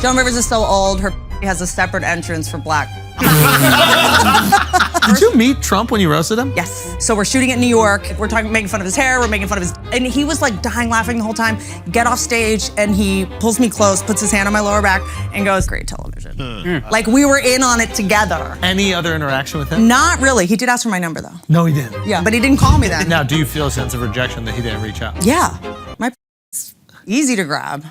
Joan Rivers is so old, her has a separate entrance for black. Did you meet Trump when you roasted him? Yes. So we're shooting it in New York. We're making fun of his hair. We're making fun of his, and he was like dying laughing the whole time. Get off stage, and he pulls me close, puts his hand on my lower back, and goes, "Great television." Like we were in on it together. Any other interaction with him? Not really. He did ask for my number though. No, he didn't. Yeah, but he didn't call me then. Now, do you feel a sense of rejection that he didn't reach out? Yeah, my is easy to grab.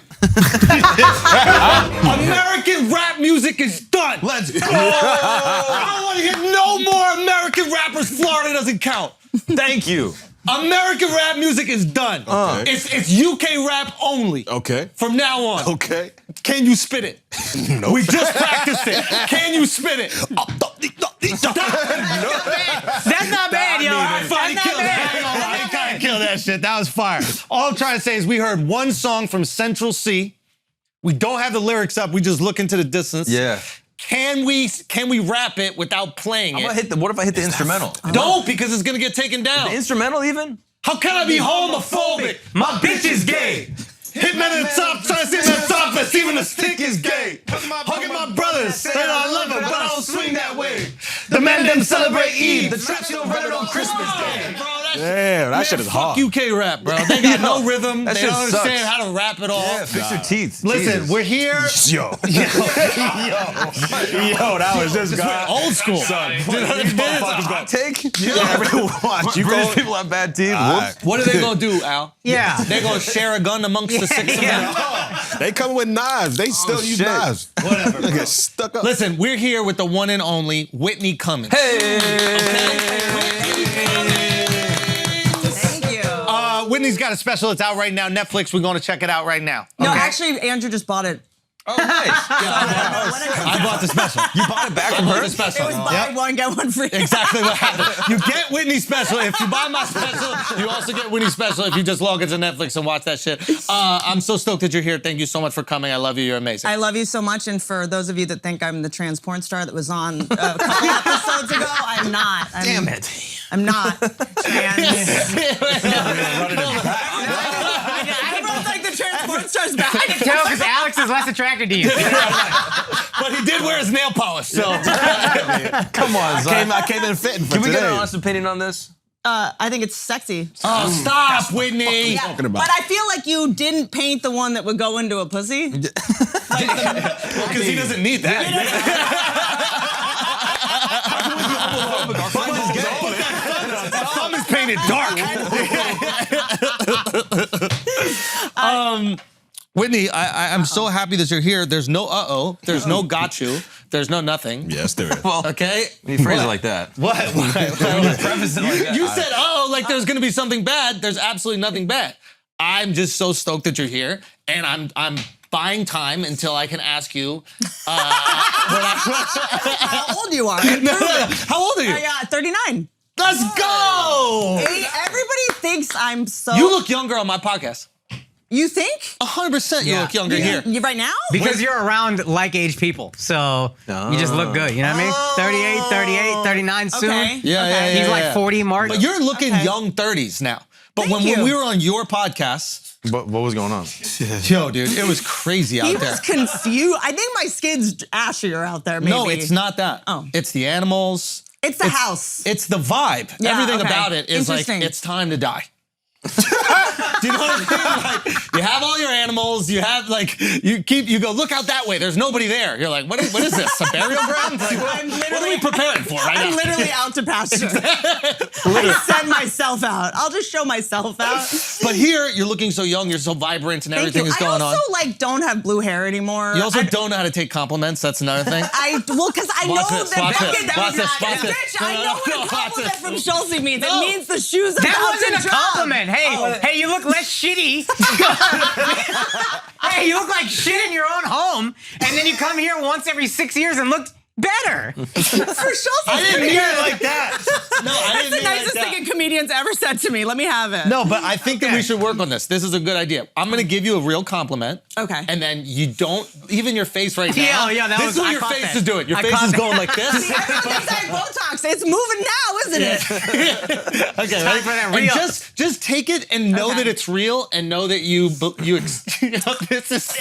American rap music is done. Let's go. I don't want to hear no more American rappers. Florida doesn't count. Thank you. American rap music is done. It's UK rap only. Okay. From now on. Okay. Can you spit it? Nope. We just practiced it. Can you spit it? That's not bad, yo. I finally That's not killed bad. that. I finally killed that shit. That was fire. All I'm trying to say is we heard one song from Central C. We don't have the lyrics up. We just look into the distance. Yeah. Can we rap it without playing it? What if I hit the instrumental? Don't, because it's gonna get taken down. The instrumental even? How can I be homophobic? My bitch is gay. Hitman at the top, trying to see me at the top, but even the stick is gay. Hugging my brothers, saying I love them, but I don't swing that way. The men them celebrate Eid, the trap still running on Christmas Day. Damn, that shit is hard. Fuck UK rap, bro. They got no rhythm. That They shit don't understand sucks. how to rap at all. Yeah, fix your teeth. Listen, Jesus. we're here. Yo, that was this guy. Old school. Son, You know what I mean? motherfuckers gonna take? Yeah, watch. You British people have bad teeth. Whoops. What are they gonna do, Al? Yeah. They're gonna share a gun amongst the six of them. They coming with knives. They still use shit. knives. Whatever. They get stuck up. Listen, we're here with the one and only Whitney Cummings. Hey. Thank you. Whitney's got a special. It's out right now. Netflix. We're going to check it out right now. No, Okay? actually, Andrew just bought it. Oh, nice. I bought the special. You bought it back from her? The special. It was buy one, get one free. Exactly what happened. You get Whitney special. If you buy my special, you also get Whitney special if you just log into Netflix and watch that shit. I'm so stoked that you're here. Thank you so much for coming. I love you. You're amazing. I love you so much, and for those of you that think I'm the trans porn star that was on a couple episodes ago, I'm not. Damn it. I'm not trans. I Everyone's like the trans porn star's back. can tell because Alex is less attracted to you. But he did wear his nail polish, so. Come on, Zach. I came in fitting for Can we today. get an honest opinion on this? I think it's sexy. Oh, stop, Whitney. Yeah, talking about? but I feel like you didn't paint the one that would go into a pussy. Because he doesn't need that. That thumb is painted dark. Whitney, I'm so happy that you're here. There's no uh-oh. There's no got you. There's no nothing. Yes, there is. Well, Okay? when you phrase it like that. What? Preface it like that. You said, oh, like there's gonna be something bad. There's absolutely nothing bad. I'm just so stoked that you're here, and I'm buying time until I can ask you. How old you are? How old are you? 39. Let's go! Everybody thinks I'm so. You look younger on my podcast. You think? 100% you look younger here. You right now? Because you're around like-age people, so you just look good. You know what I mean? 38, 39 soon. Okay. Yeah. He's like 40 mark. But you're looking Okay. young 30s now. But Thank when you. we were on your podcast, What was going on? yo, dude, it was crazy out He there. was confused. I think my skin's ashier out there. Maybe. No, it's not that. Oh. It's the animals. It's the house. It's the vibe. Yeah, Everything okay. about it is like, Interesting. it's time to die. Do you know what I mean? Like, you have all your animals. You have like you go look out that way. There's nobody there. You're like, what is this? A burial ground? Like, what are we preparing for right I'm now? literally out to pasture. I send myself out. I'll just show myself out. But here, you're looking so young. You're so vibrant, and Thank everything you. is going I on. also like don't have blue hair anymore. You also don't know how to take compliments. That's another thing. Because I Watch know this, that watch Beckett, this, watch this, watch this. bitch, I No, know no, what a watch compliment this. from Chelsea means. No. It means the shoes That about wasn't to a drop. compliment. Hey, Oh. hey, you look less shitty. Hey, you look like shit in your own home, and then you come here once every 6 years and look Better. For sure. I didn't mean it like that. No, I That's didn't the mean it like nicest that. thing a comedian's ever said to me. Let me have it. No, but I think that we should work on this. This is a good idea. I'm gonna give you a real compliment. Okay. And then you don't, even your face right now. Yeah, that this was- is what I your caught face that. is doing. Your I face caught is that. going like this. Everyone thinks I have Botox. It's moving now, isn't it? Okay, time ready? for that And real. just take it and know Okay. that it's real and know that this is so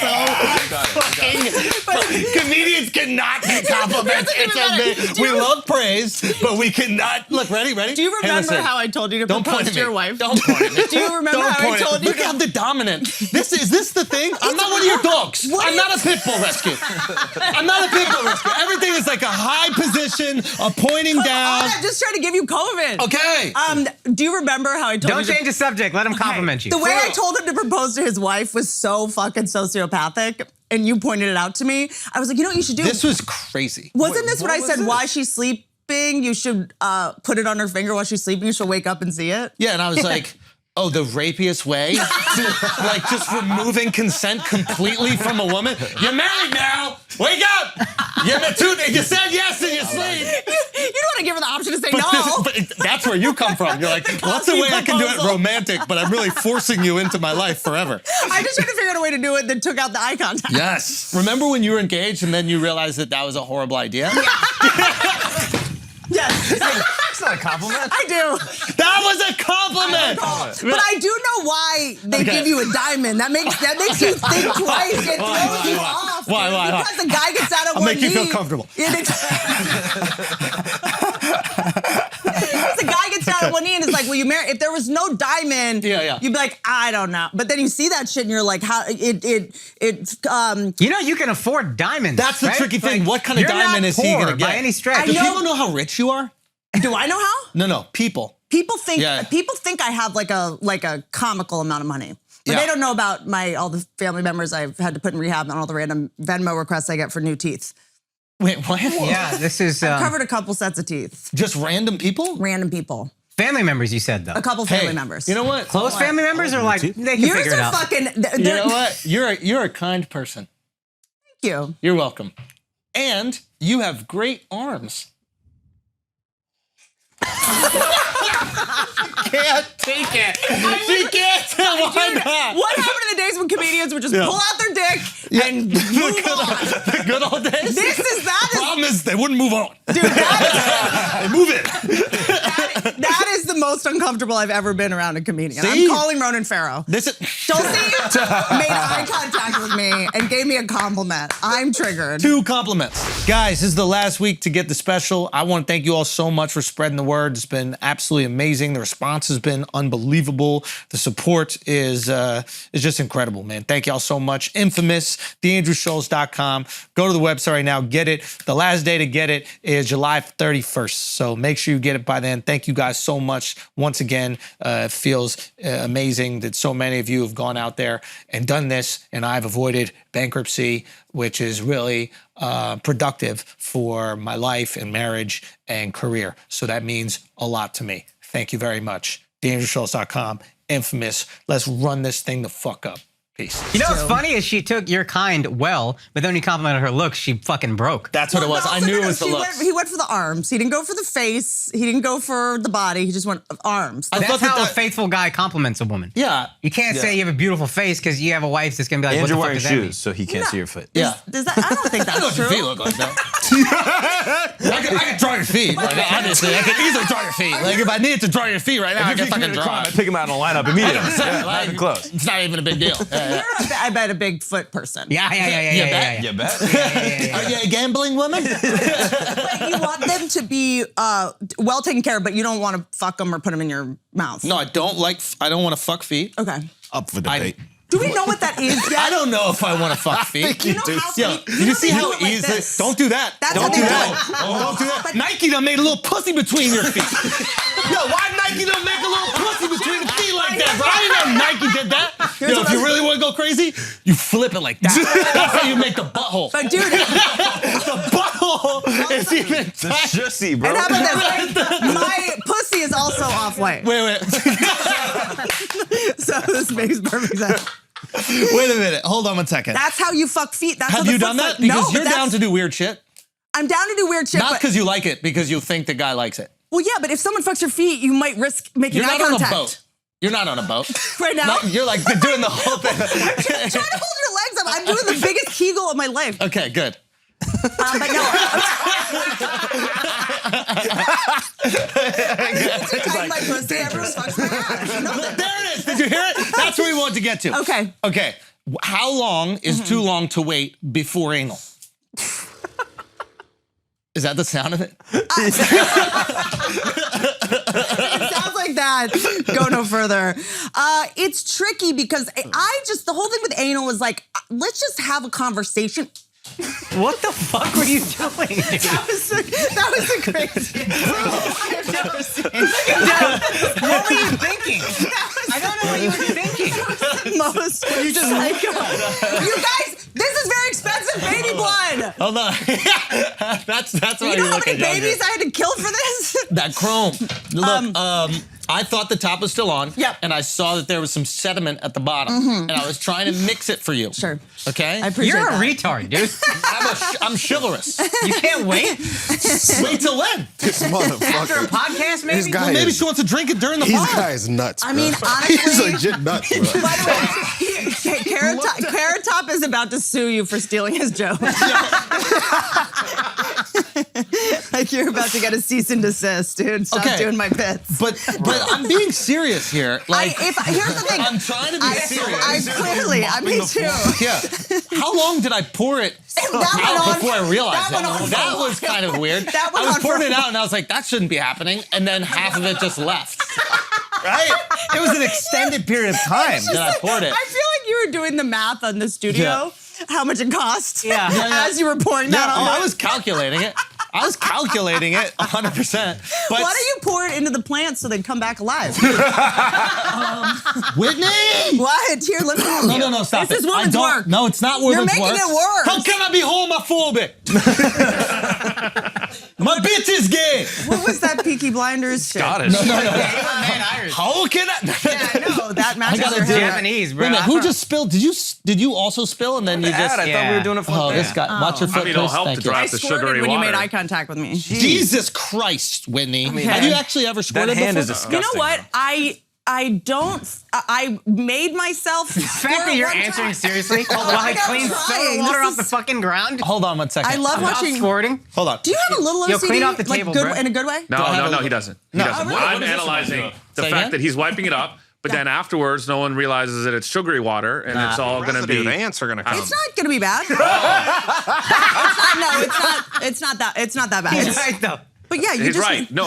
fucking. Comedians cannot get compliments. It's amazing. We love praise, but we cannot. Look, ready? Do you Hey, remember listen. how I told you to Don't propose point at to your me. wife? Don't point at me. Do you remember Don't how I point at told me. you? Look how the dominant. Is this the thing? I'm not one of your dogs. I'm not a pit bull rescue. I'm not a pit bull rescue. Everything is like a high position, a pointing down. I'm just trying to give you COVID. Okay. Do you remember how I told Don't you? change the subject. Let him compliment you. The way I told him to propose to his wife was so fucking sociopathic, and you pointed it out to me. I was like, you know what you should do? This was crazy. Wasn't this what I said? Why she's sleeping? You should put it on her finger while she's sleeping. She'll wake up and see it. Yeah, and I was like, oh, the rapiest way? Like just removing consent completely from a woman? You're married now. Wake up. You said yes in your sleep. You don't want to give her the option to say But, no. but that's where you come from. You're like, what's the way I can do it proposal. romantic, but I'm really forcing you into my life forever. I just tried to figure out a way to do it that took out the eye contact. Yes. Remember when you were engaged and then you realized that that was a horrible idea? Yes. That's not a compliment. I do. That was a compliment. But I do know why they give you a diamond. That makes you think twice. It throws you off. Why? Because the guy gets out of I'll one make you feel knee. comfortable. The guy gets down on one knee and is like, "Will you marry?" If there was no diamond, Yeah. you'd be like, "I don't know." But then you see that shit and you're like, "How it?" You know you can afford diamonds. That's the right? tricky thing. Like, What kind of you're diamond not is he poor gonna get? by any stretch? Do I know. people know how rich you are? Do I know how? No, people. People think Yeah. I have like a comical amount of money. But Yeah. they don't know about all the family members I've had to put in rehab and all the random Venmo requests I get for new teeth. Wait, what? Yeah, this is Covered a couple sets of teeth. Just random people? Random people. family members. You said though. A couple family members. You know what? Close family members are like they can Yours figure it are out. fucking. You know what? You're a kind person. Thank you. You're welcome. And you have great arms. Can't take it. She can't. Why not? What happened to the days when comedians would just pull out their dick and move on? The good old days. That Problem is they wouldn't move on. is, dude. They move it. That is the most uncomfortable I've ever been around a comedian. See? I'm calling Ronan Farrow. This is Chelsea made eye contact with me and gave me a compliment. I'm triggered. 2 compliments. Guys, this is the last week to get the special. I want to thank you all so much for spreading the word. It's been absolutely amazing. The response has been unbelievable. The support is just incredible, man. Thank y'all so much. Infamous, theandrewschultz.com. Go to the website right now, get it. The last day to get it is July 31st. So make sure you get it by then. Thank you guys so much. Once again, it feels amazing that so many of you have gone out there and done this, and I've avoided bankruptcy, which is really productive for my life and marriage and career. So that means a lot to me. Thank you very much. TheAndrewSchultz.com, infamous. Let's run this thing the fuck up. Peace. You know what's funny is she took your kind well, but then when you complimented her looks, she fucking broke. That's what it was. I knew it was the He looks. went for the arms. He didn't go for the face. He didn't go for the body. He just went arms. I That's thought how that- a faithful guy compliments a woman. Yeah. You can't say you have a beautiful face because you have a wife that's gonna be like, And what the you're fuck wearing does that mean? shoes, so he can't see your foot. Yeah. Does that? I don't think I know that's what your feet true. look like, though. I can draw your feet. Like, honestly, I can easily draw your feet. Like, if I needed to draw your feet right now, I can fucking draw I it. pick him out in a lineup immediately. Yeah, Not even close. It's not even a big deal. Yeah. I bet a big foot person. Yeah. You bet. Are you a gambling woman? But you want them to be well taken care of, but you don't want to fuck them or put them in your mouth. No, I don't want to fuck feet. Okay. Up for debate. Do we know what that is yet? I don't know if I want to fuck feet. You know how Yo, feet- did you know see they how do it like easy? this. Don't do that. That's Don't how do they that. do it. Don't do that. But- Nike done made a little pussy between your feet. Yo, why Nike don't make a little pussy between the feet like that, bro? I didn't know Nike did that. Yo, if you really want to go crazy, you flip it like that. That's how you make the butthole. But dude, The butthole is even It's just see, bro. and how about this? My pussy is also off white. Wait. So this makes perfect sense. Wait a minute. Hold on one second. That's how you fuck feet. That's Have how the you foot done that? fuck- No, Because but you're that's- down to do weird shit. I'm down to do weird shit. Not because you like it, because you think the guy likes it. Well, yeah, but if someone fucks your feet, you might risk making eye contact. You're not on a boat. You're not on a boat. Right now? You're like doing the whole thing. I'm trying to hold your legs up. I'm doing the biggest Kegel of my life. Okay, good. But no. I tighten my pussy. Everyone fucks my ass. You know that. There it is. Did you hear it? That's what we want to get to. Okay. Okay. How long is too long to wait before anal? Is that the sound of it? It sounds like that. Go no further. It's tricky because the whole thing with anal is like, let's just have a conversation. What the fuck were you doing, dude? That was the craziest. I've never seen. What were you thinking? I don't know what you were thinking. Most psycho. You guys, this is very expensive baby blood. Hold on. that's why You know how looking many babies younger. I had to kill for this? That chrome. Look, I thought the top was still on. Yep. And I saw that there was some sediment at the bottom. And I was trying to mix it for you. Sure. Okay? I appreciate You're a that. retard, dude. I'm chivalrous. You can't wait Wait till when? This after a motherfucker. podcast, maybe. This guy Maybe is, she wants to drink it during the these pod. guys nuts, bro. I mean, honestly. He's legit nuts, bro. By the way, Carrot Top is about to sue you for stealing his joke. Like you're about to get a cease and desist, dude. Stop Okay. doing my bits. But I'm being serious here. Like, Here's the thing. I'm trying to be serious. Me too. Yeah. How long did I pour it That went out on- before I realized that went on that? for a Was kind of weird. That went I was on pouring for- it out and I was like, that shouldn't be happening. And then half of it just left. Right? It was an extended period of time that I poured it. I feel like you were doing the math on the studio, how much it cost. Yeah. As you were pouring that on. I was calculating it. 100%. But Why don't you pour it into the plants so they come back alive? Whitney! What? Here, let me help you. No, stop This it. is woman's work. No, it's not You're woman's work. making it worse. How can I be homophobic? My bitch is gay. What was that Peaky Blinders shit? Scottish. Man, Irish. How can I? Yeah, I know. That matches gotta your do hair. Japanese, bro. Wait a minute, who just spilled? Did you also spill and then you just? I thought we Yeah. were doing it for Oh, the this guy. Watch your foot. I mean, it'll Chris. help Thank to you. dry I out the squirted sugary when water. you made eye contact with me. Jesus Christ, Whitney. Have you actually ever That squirted hand before? is disgusting. You know what? I made myself. The fact that you're answering seriously while I I'm clean trying. soda water This off the is- fucking ground. Hold on one second. I love Without watching. squirting. Hold on. Do you have a little Yo, OCD? clean off the like table, good, bro. in a good way? No, Do I have no, a- he doesn't. He No. doesn't. Oh, really? I'm What is this analyzing about? the Say fact again? that he's wiping it up, but then afterwards, no one realizes that it's sugary water, and it's all going to be. The ants are gonna come. It's not gonna be bad. It's not that. It's not that bad. He's It's- right though. but yeah, you He's just. right. No,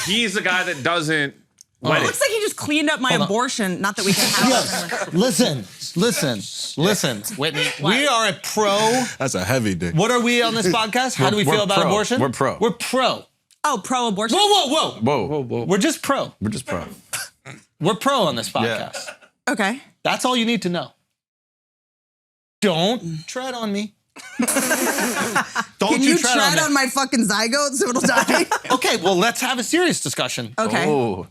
he's the guy that doesn't wet It it. looks like he just cleaned up my abortion. Not that we can have. Listen, Whitney. We are a pro. That's a heavy dick. What are we on this podcast? How do we We're feel about pro. abortion? We're pro. We're pro. Oh, pro-abortion. Whoa. Whoa. We're just pro. We're just pro. We're pro on this podcast. Okay. That's all you need to know. Don't tread on me. Don't Can you tread tread on me. my fucking zygote so it'll die? Okay, well, let's have a serious discussion. Okay. Oh.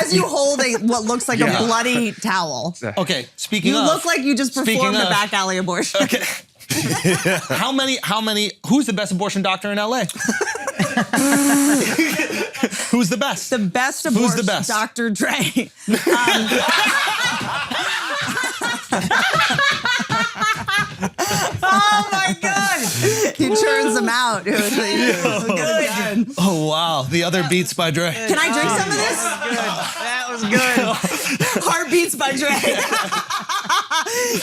As you hold what looks like a bloody towel. Okay, speaking You of. look like you just Speaking performed a of- back alley abortion. Okay. How many, who's the best abortion doctor in LA? Who's the best? The best abortion. Who's the best? Dr. Dre. Oh my God! He churns them out. It was good. Oh, wow. The other Beats by Dre. Can I drink some of this? That was good. Heartbeats by Dre.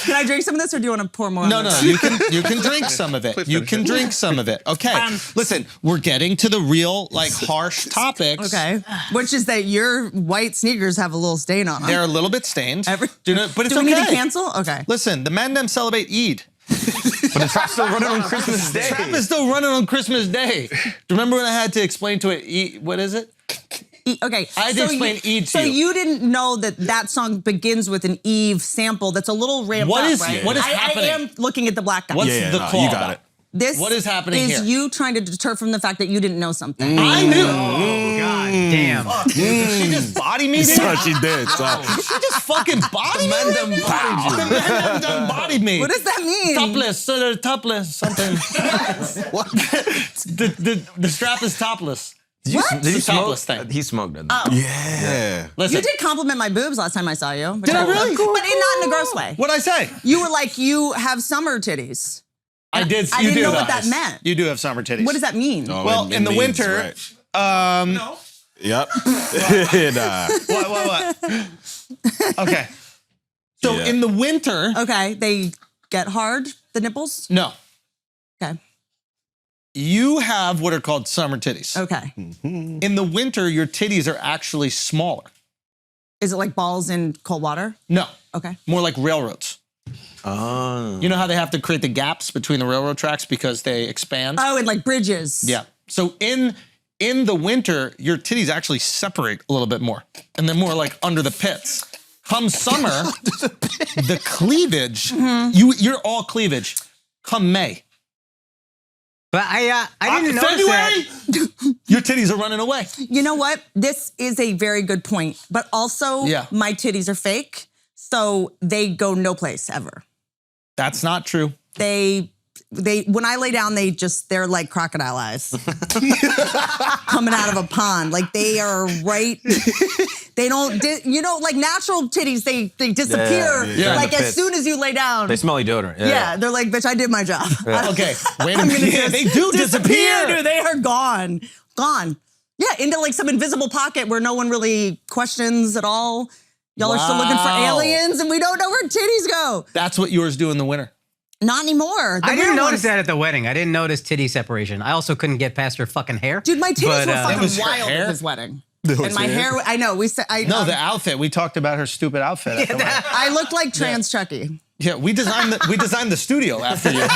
Can I drink some of this, or do you want to pour more? No, on no, this? you can drink some of it. You can drink some of it. Okay. Listen, we're getting to the real, like, harsh topics. Okay. Which is that your white sneakers have a little stain on them. They're a little bit stained. But it's Do okay. we need to cancel? Okay. Listen, the men them celebrate Eid. But the trap's still running on Christmas Day. Trap is still running on Christmas Day. Do you remember when I had to explain to it, what is it? Okay. I had to explain Eid to So you. you didn't know that song begins with an Eve sample that's a little ramped What up, is- right? what is I happening? am looking at the black guy. What's Yeah, the no, call you got about? it. This What is happening is here? you trying to deter from the fact that you didn't know something. I knew. God damn. She just body me, dude? So she did. So. She just fucking body me. The man done bodied me. What does that mean? Topless, topless, something. What? The strap is topless. Did you The smoke? topless thing. He smoked it. Yeah. Listen, You did compliment my boobs last time I saw you. Did I really? But not in a gross way. what'd I say? You were like, you have summer titties. I did. I You didn't do, know what guys. that meant. You do have summer titties. What does that mean? Oh, Well, it in the means, winter, right. Yep. What? Okay. So Yeah. in the winter, Okay, they get hard, the nipples? no, Okay, you have what are called summer titties. okay. In the winter, your titties are actually smaller. Is it like balls in cold water? No, Okay. more like railroads. Oh. You know how they have to create the gaps between the railroad tracks because they expand? Oh, and like bridges. Yeah. So in the winter, your titties actually separate a little bit more, and they're more like under the pits. Come summer, the cleavage, you're all cleavage. Come May, But I didn't notice that. February, your titties are running away. You know what? This is a very good point. But also, Yeah. my titties are fake, so they go no place ever. That's not true. They when I lay down, they're like crocodile eyes coming out of a pond. Like they are right. They don't, like natural titties, they disappear. Yeah. Like Yeah. as soon as you lay down. They smell deodorant. Yeah, they're like, bitch, I did my job. Okay, wait a minute. Yeah, they do disappear. Dude, they are gone. Gone. Yeah, into like some invisible pocket where no one really questions at all. Y'all are still looking for Wow. aliens and we don't know where titties go. That's what yours do in the winter. Not anymore. The I didn't real notice ones- that at the wedding. I didn't notice titty separation. I also couldn't get past her fucking hair. Dude, my titties But, were It fucking was her wild hair? at his wedding. was And my her hair, I know, we said, No, the outfit. We talked about her stupid outfit. At the wedding. I looked like trans Chucky. Yeah, we designed the studio after you.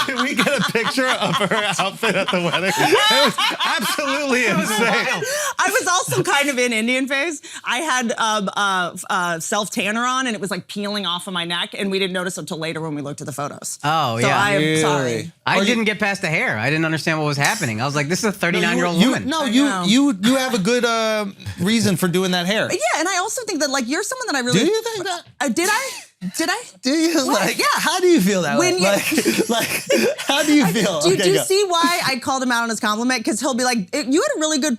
Can we get a picture of her outfit at the wedding? It was absolutely insane. I was also kind of in Indian phase. I had self tanner on, and it was like peeling off of my neck, and we didn't notice until later when we looked at the photos. Oh, so yeah. I am Really? sorry. I didn't get past the hair. I didn't understand what was happening. I was like, this is a 39-year-old woman. No, I know. you have a good reason for doing that hair. Yeah, and I also think that like you're someone that I really Do you think that? Did I? Did I? Do you What? Yeah. How do you feel that When way? you- Like, how do you feel? Do Okay, you go. see why I called him out on his compliment? Because he'll be like, "You had a really good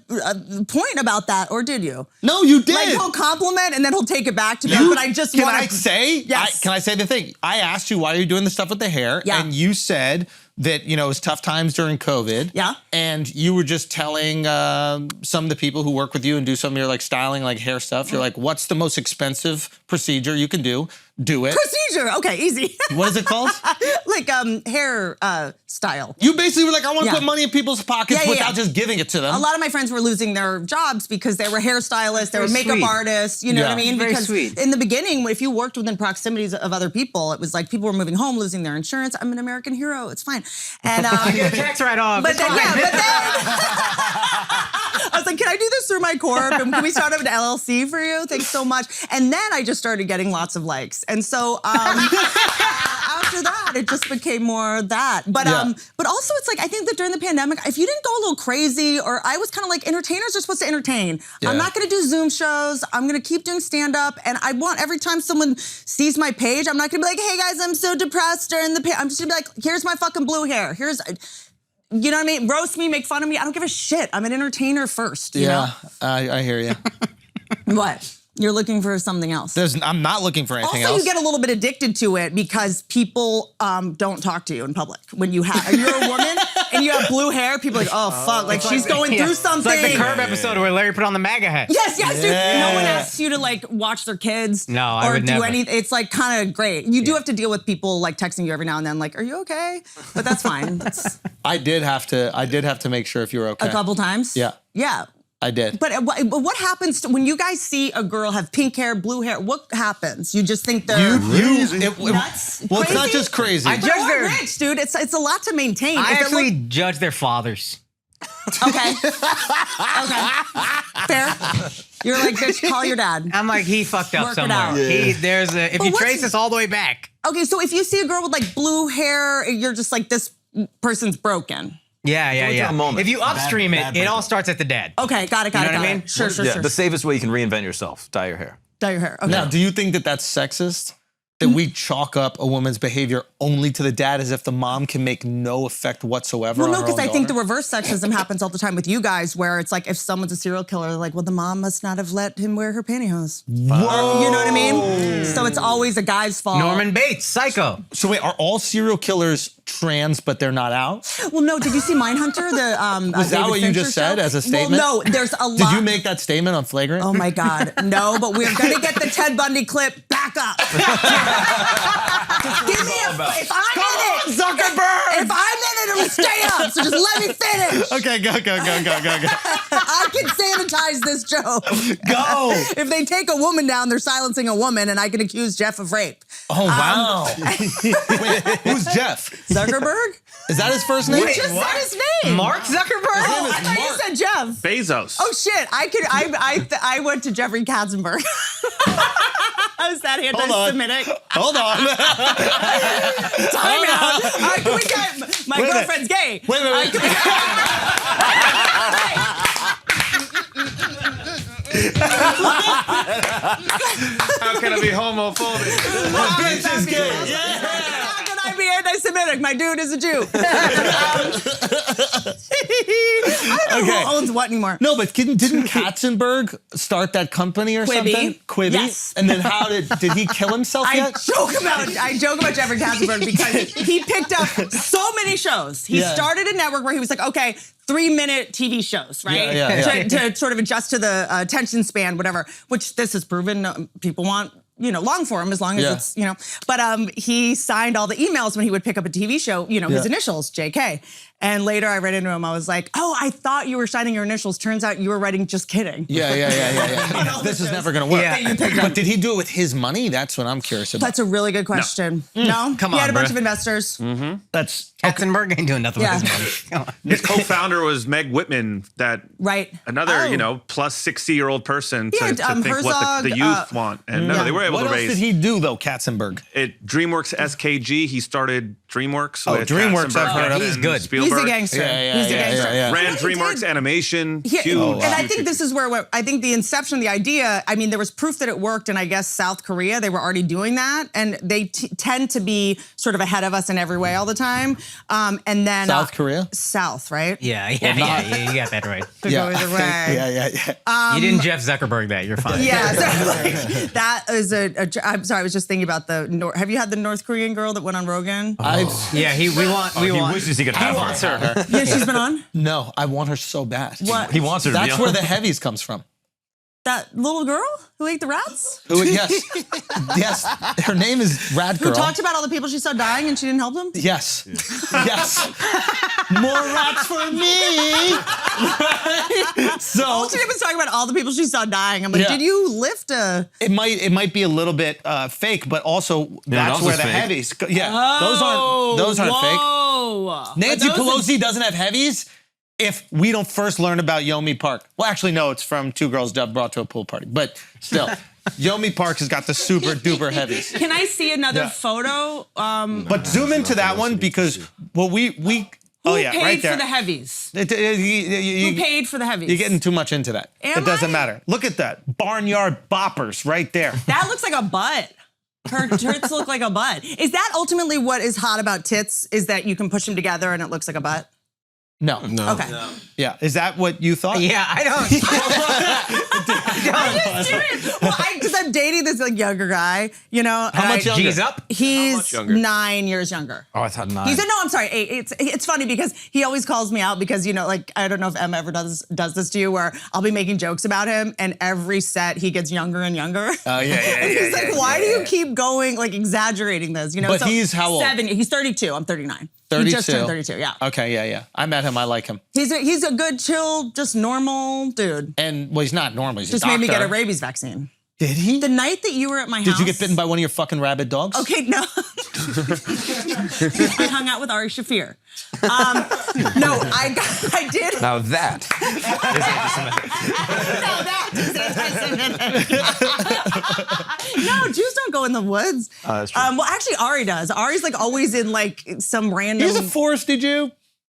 point about that," or did you? No, you did. Like he'll compliment and then he'll take it back to me. But I just Can want I say? Yes. Can I say the thing? I asked you why are you doing the stuff with the hair, Yeah. and you said that it was tough times during COVID. Yeah. And you were just telling some of the people who work with you and do some of your like styling, like hair stuff. You're like, what's the most expensive procedure you can do? Do it. procedure. Okay, easy. What is it called? Like hair style. You basically were like, I want to Yeah. put money in people's pockets Yeah, yeah, without yeah. just giving it to them. A lot of my friends were losing their jobs because they were hairstylists, they were Very makeup sweet. artists, you know Yeah. what I mean? Very Because sweet. in the beginning, if you worked within proximities of other people, it was like people were moving home, losing their insurance. I'm an American hero, it's fine. And Get a tax write-off. but It's then, fine. yeah, but then I was like, can I do this through my corp? And can we start up an LLC for you? Thanks so much. And then I just started getting lots of likes. And so after that, it just became more that. But but also it's like, I think that during the pandemic, if you didn't go a little crazy, or I was kind of like, entertainers are supposed to entertain. Yeah. I'm not gonna do Zoom shows. I'm gonna keep doing stand-up. And I want every time someone sees my page, I'm not gonna be like, hey guys, I'm so depressed during the I'm just gonna be like, here's my fucking blue hair. Here's you know what I mean? Roast me, make fun of me. I don't give a shit. I'm an entertainer first. You know? I hear you. What? You're looking for something else. I'm not looking for anything Also, else. you get a little bit addicted to it because people don't talk to you in public. When you're a woman and you have blue hair, people are like, oh, fuck, like she's going Yeah. through something. It's like the Curb episode where Larry put on the MAGA hat. Yes, yes, dude. Yeah. No one asks you to like watch their kids. No, I or would do never. anything. It's like kind of great. You do have to deal with people like texting you every now and then, like, "Are you okay?" But that's fine. That's I did have to make sure if you were okay. a couple times. Yeah. Yeah. I did. But what happens when you guys see a girl have pink hair, blue hair? What happens? You just think they're nuts? Well, it's not Crazy? just crazy. I But judge or their. rich, dude. It's a lot to maintain. I If it actually judge their fathers. okay. Okay. Fair. You're like, bitch, call your dad. I'm like, he fucked up Work it somewhere. out. If But you what's- trace this all the way back. Okay, so if you see a girl with like blue hair, you're just like, this person's broken. Yeah. a moment. If you upstream bad it all starts at the dad. Okay, got it. You know what I mean? Sure. The safest way you can reinvent yourself: dye your hair. Dye your hair. Okay. Now, do you think that that's sexist? That we chalk up a woman's behavior only to the dad as if the mom can make no effect whatsoever Well, on no, her because own I think the daughter? reverse sexism happens all the time with you guys, where it's like if someone's a serial killer, they're like, well, the mom must not have let him wear her pantyhose. Whoa. You know what I mean? So it's always a guy's fault. Norman Bates, Psycho. So wait, are all serial killers trans but they're not out? Well, no. Did you see Mindhunter? Was that what you just said as a statement? Well, no. There's a lot. Did you make that statement on Flagrant? Oh my God, no! But we're gonna get the Ted Bundy clip back up. Just give me if I'm in it, Zuckerberg! If I'm in it, it'll stay up. So just let me finish. Okay, go. I can sanitize this joke. Go. If they take a woman down, they're silencing a woman, and I can accuse Jeff of rape. Oh, wow. Wait, who's Jeff? Zuckerberg? Is that his first name? You just said his name. Mark Zuckerberg? Oh, I thought you said Jeff. Bezos. Oh shit! I went to Jeffrey Katzenberg. Is that anti-Semitic? Hold on. Time out. Can we get my girlfriend's gay? Wait. How can I be homophobic? My bitch is gay. How can I be anti-Semitic? My dude is a Jew. I don't know who owns what anymore. No, but didn't Katzenberg start that company or something? Quibi. Yes. And then how did he kill himself yet? I joke about Jeffrey Katzenberg because he picked up so many shows. He started a network where he was like, okay, 3-minute TV shows, right? Yeah. To sort of adjust to the attention span, whatever, which this has proven people want, long form as long as it's, But he signed all the emails when he would pick up a TV show, his initials, JK. And later I read into him, I was like, oh, I thought you were signing your initials. Turns out you were writing just kidding. Yeah. This is never going to work. Yeah. But did he do it with his money? That's what I'm curious about. That's a really good question. No? Come He on, had a bunch bruh. of investors. That's Katzenberg ain't doing nothing with his money. Come on. His co-founder was Meg Whitman, that another, plus 60-year-old person to think what Herzog, the youth want. And no, they were able what to else raise. did he do though, Katzenberg? DreamWorks SKG, he started DreamWorks. Oh, with DreamWorks, I've Katzenberg heard of. He's good. Spielberg. He's a gangster. He's a gangster. Ran And he DreamWorks did- Animation. Huge. Huge. And I think this is where I think the inception of the idea, I mean, there was proof that it worked in, I guess, South Korea. They were already doing that. And they tend to be sort of ahead of us in every way all the time. And then South Korea? South, right? Yeah, you got that right. Could go either way. Yeah. You didn't Jeff Zuckerberg that. You're fine. Yeah, so, that is I'm sorry, I was just thinking about have you had the North Korean girl that went on Rogan? Yeah, we want. He wishes he could have her. Yeah, she's been on? No, I want her so bad. What? He wants her to be That's on. where the heavies comes from. That little girl who ate the rats? Yes. Her name is Rad Girl. Who talked about all the people she saw dying and she didn't help them? Yes. More rats for me. So She was talking about all the people she saw dying. I'm like, did you lift a... it might be a little bit fake, but also that's those where is the fake. heavies. Those aren't fake. Whoa. Nancy Pelosi doesn't have heavies. If we don't first learn about Yeonmi Park. Well, actually, no, it's from two girls brought to a pool party. But still, Yeonmi Park has got the super duper heavies. Can I see another photo? But zoom into that one because Who right paid there. for the heavies? Who You paid for the heavies? You're getting too much into that. It doesn't matter. Look at that. Barnyard boppers right there. That looks like a butt. Her tits look like a butt. Is that ultimately what is hot about tits? Is that you can push them together and it looks like a butt? No. Okay. Yeah. Is that what you thought? Yeah, I don't. I'm just curious. Well, because I'm dating this younger guy, How much younger? G's up. He's 9 years younger. Oh, I thought 9. He said, no, I'm sorry, 8. It's funny because he always calls me out because, I don't know if Emma ever does this to you where I'll be making jokes about him and every set he gets younger and younger. Oh, yeah. And he's like, why do you keep going, exaggerating this? But he's how old? 70. He's 32. I'm 39. 32. He just turned 32, yeah. Okay, yeah. I met him. I like him. He's a good, chill, just normal dude. And, well, he's not normal. He's Just a doctor. made me get a rabies vaccine. Did he? The night that you were at my house. Did you get bitten by one of your fucking rabid dogs? Okay, no. I hung out with Ari Shafir. No, I did. Now that No, Jews don't go in the woods. that's true. Well, actually, Ari does. Ari's always in some random. He's a foresty Jew.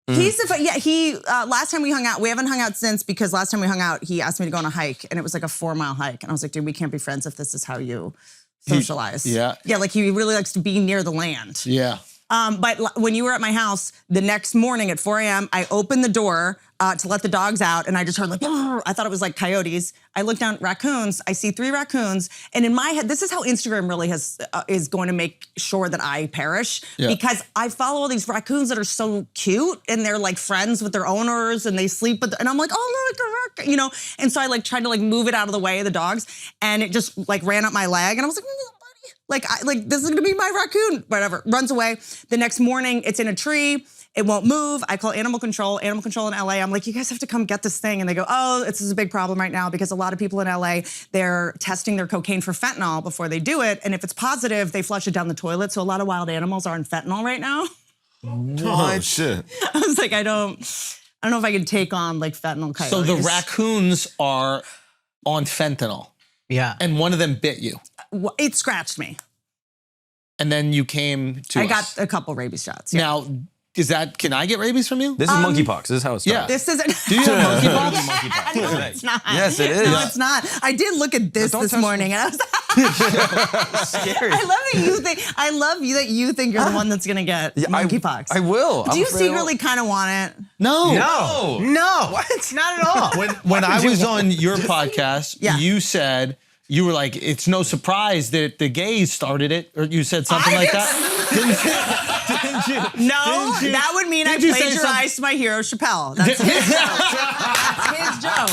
He's the he last time we hung out, we haven't hung out since because last time we hung out, he asked me to go on a hike and it was like a 4-mile hike. And I was like, dude, we can't be friends if this is how you socialize. Yeah. Yeah, like he really likes to be near the land. Yeah. But when you were at my house the next morning at 4 a.m., I opened the door to let the dogs out, and I just heard like, I thought it was like coyotes. I looked down at raccoons. I see 3 raccoons, and in my head, this is how Instagram really is going to make sure that I perish because I follow all these raccoons that are so cute, and they're like friends with their owners, and they sleep with, and I'm like, oh look, a raccoon, you know. And so I like tried to like move it out of the way of the dogs, and it just like ran up my leg, and I was like. Like this is gonna be my raccoon, whatever, runs away. The next morning, it's in a tree, it won't move. I call animal control in LA. I'm like, you guys have to come get this thing. And they go, oh, this is a big problem right now because a lot of people in LA, they're testing their cocaine for fentanyl before they do it. And if it's positive, they flush it down the toilet. So a lot of wild animals are on fentanyl right now. Oh, shit. I was like, I don't know if I can take on like fentanyl coyotes. So the raccoons are on fentanyl. Yeah. And one of them bit you. It scratched me. And then you came to us. I got a couple rabies shots. Yeah. Now, can I get rabies from you? This is monkeypox. This is how it starts. Yeah. This isn't. Do you have monkeypox? No, it's not. Yes, it is. No, it's not. I did look at this morning, and I was Scary. I love that you think you're the one that's gonna get monkeypox. I will. Do you secretly kind of want it? No. No. What? Not at all. When I was on your podcast, you said, you were like, it's no surprise that the gays started it, or you said something like that. Didn't you? No, that would mean I plagiarized my hero Chappelle. That's his joke.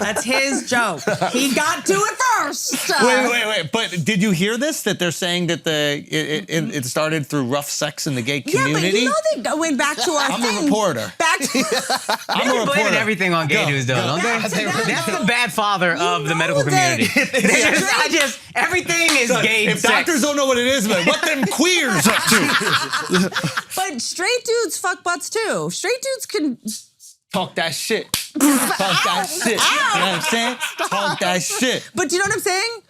That's his joke. He got to it first. Wait. But did you hear this? That they're saying that it started through rough sex in the gay community? Yeah, but you know they went back to our thing. I'm a reporter. I'm a reporter. Everything on gay news, though, don't they? That's the bad father of the medical community. Everything is gay If sex. doctors don't know what it is, man, what them queers up to? But straight dudes fuck butts too. Straight dudes can talk that shit. Talk that shit. You know what I'm saying? Talk that shit. But do you know what I'm saying?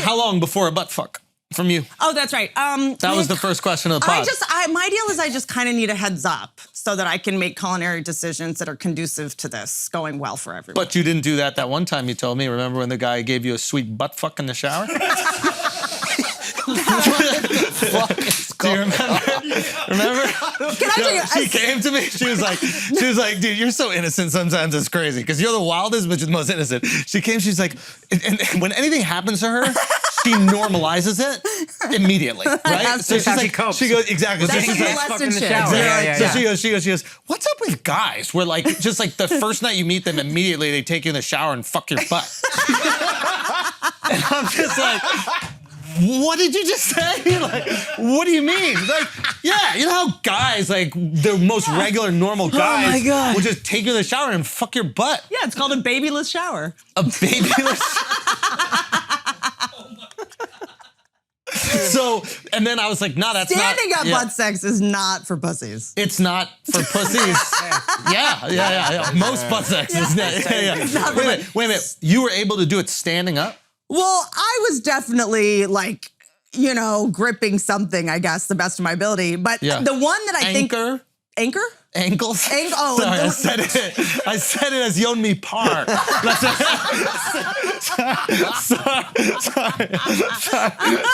How long before a butt fuck from you? Oh, that's right. That was the first question of the pod. My deal is I just kind of need a heads up so that I can make culinary decisions that are conducive to this going well for everyone. But you didn't do that one time you told me. Remember when the guy gave you a sweet butt fuck in the shower? Do you remember? She came to me. She was like, dude, you're so innocent sometimes it's crazy. Because you're the wildest, but you're the most innocent. She came, she's like, and when anything happens to her, she normalizes it immediately, right? So she's like, she goes, exactly. That's so she's like, fucking shit. So she goes, what's up with guys? Where like, just like the first night you meet them, immediately they take you in the shower and fuck your butt. And I'm just like, what did you just say? Like, what do you mean? Like, yeah, you know how guys, like the most regular, normal guys, will just take you in the shower and fuck your butt. Yeah, it's called a babyless shower. A babyless. So, and then I was like, no, that's Standing not. up butt sex is not for pussies. It's not for pussies. Yeah. Most butt sex is not. Wait a minute. You were able to do it standing up? Well, I was definitely like, gripping something, I guess, the best of my ability. But the one that I think. Anchor? Ankles? Sorry, I said it as Yeonmi Park.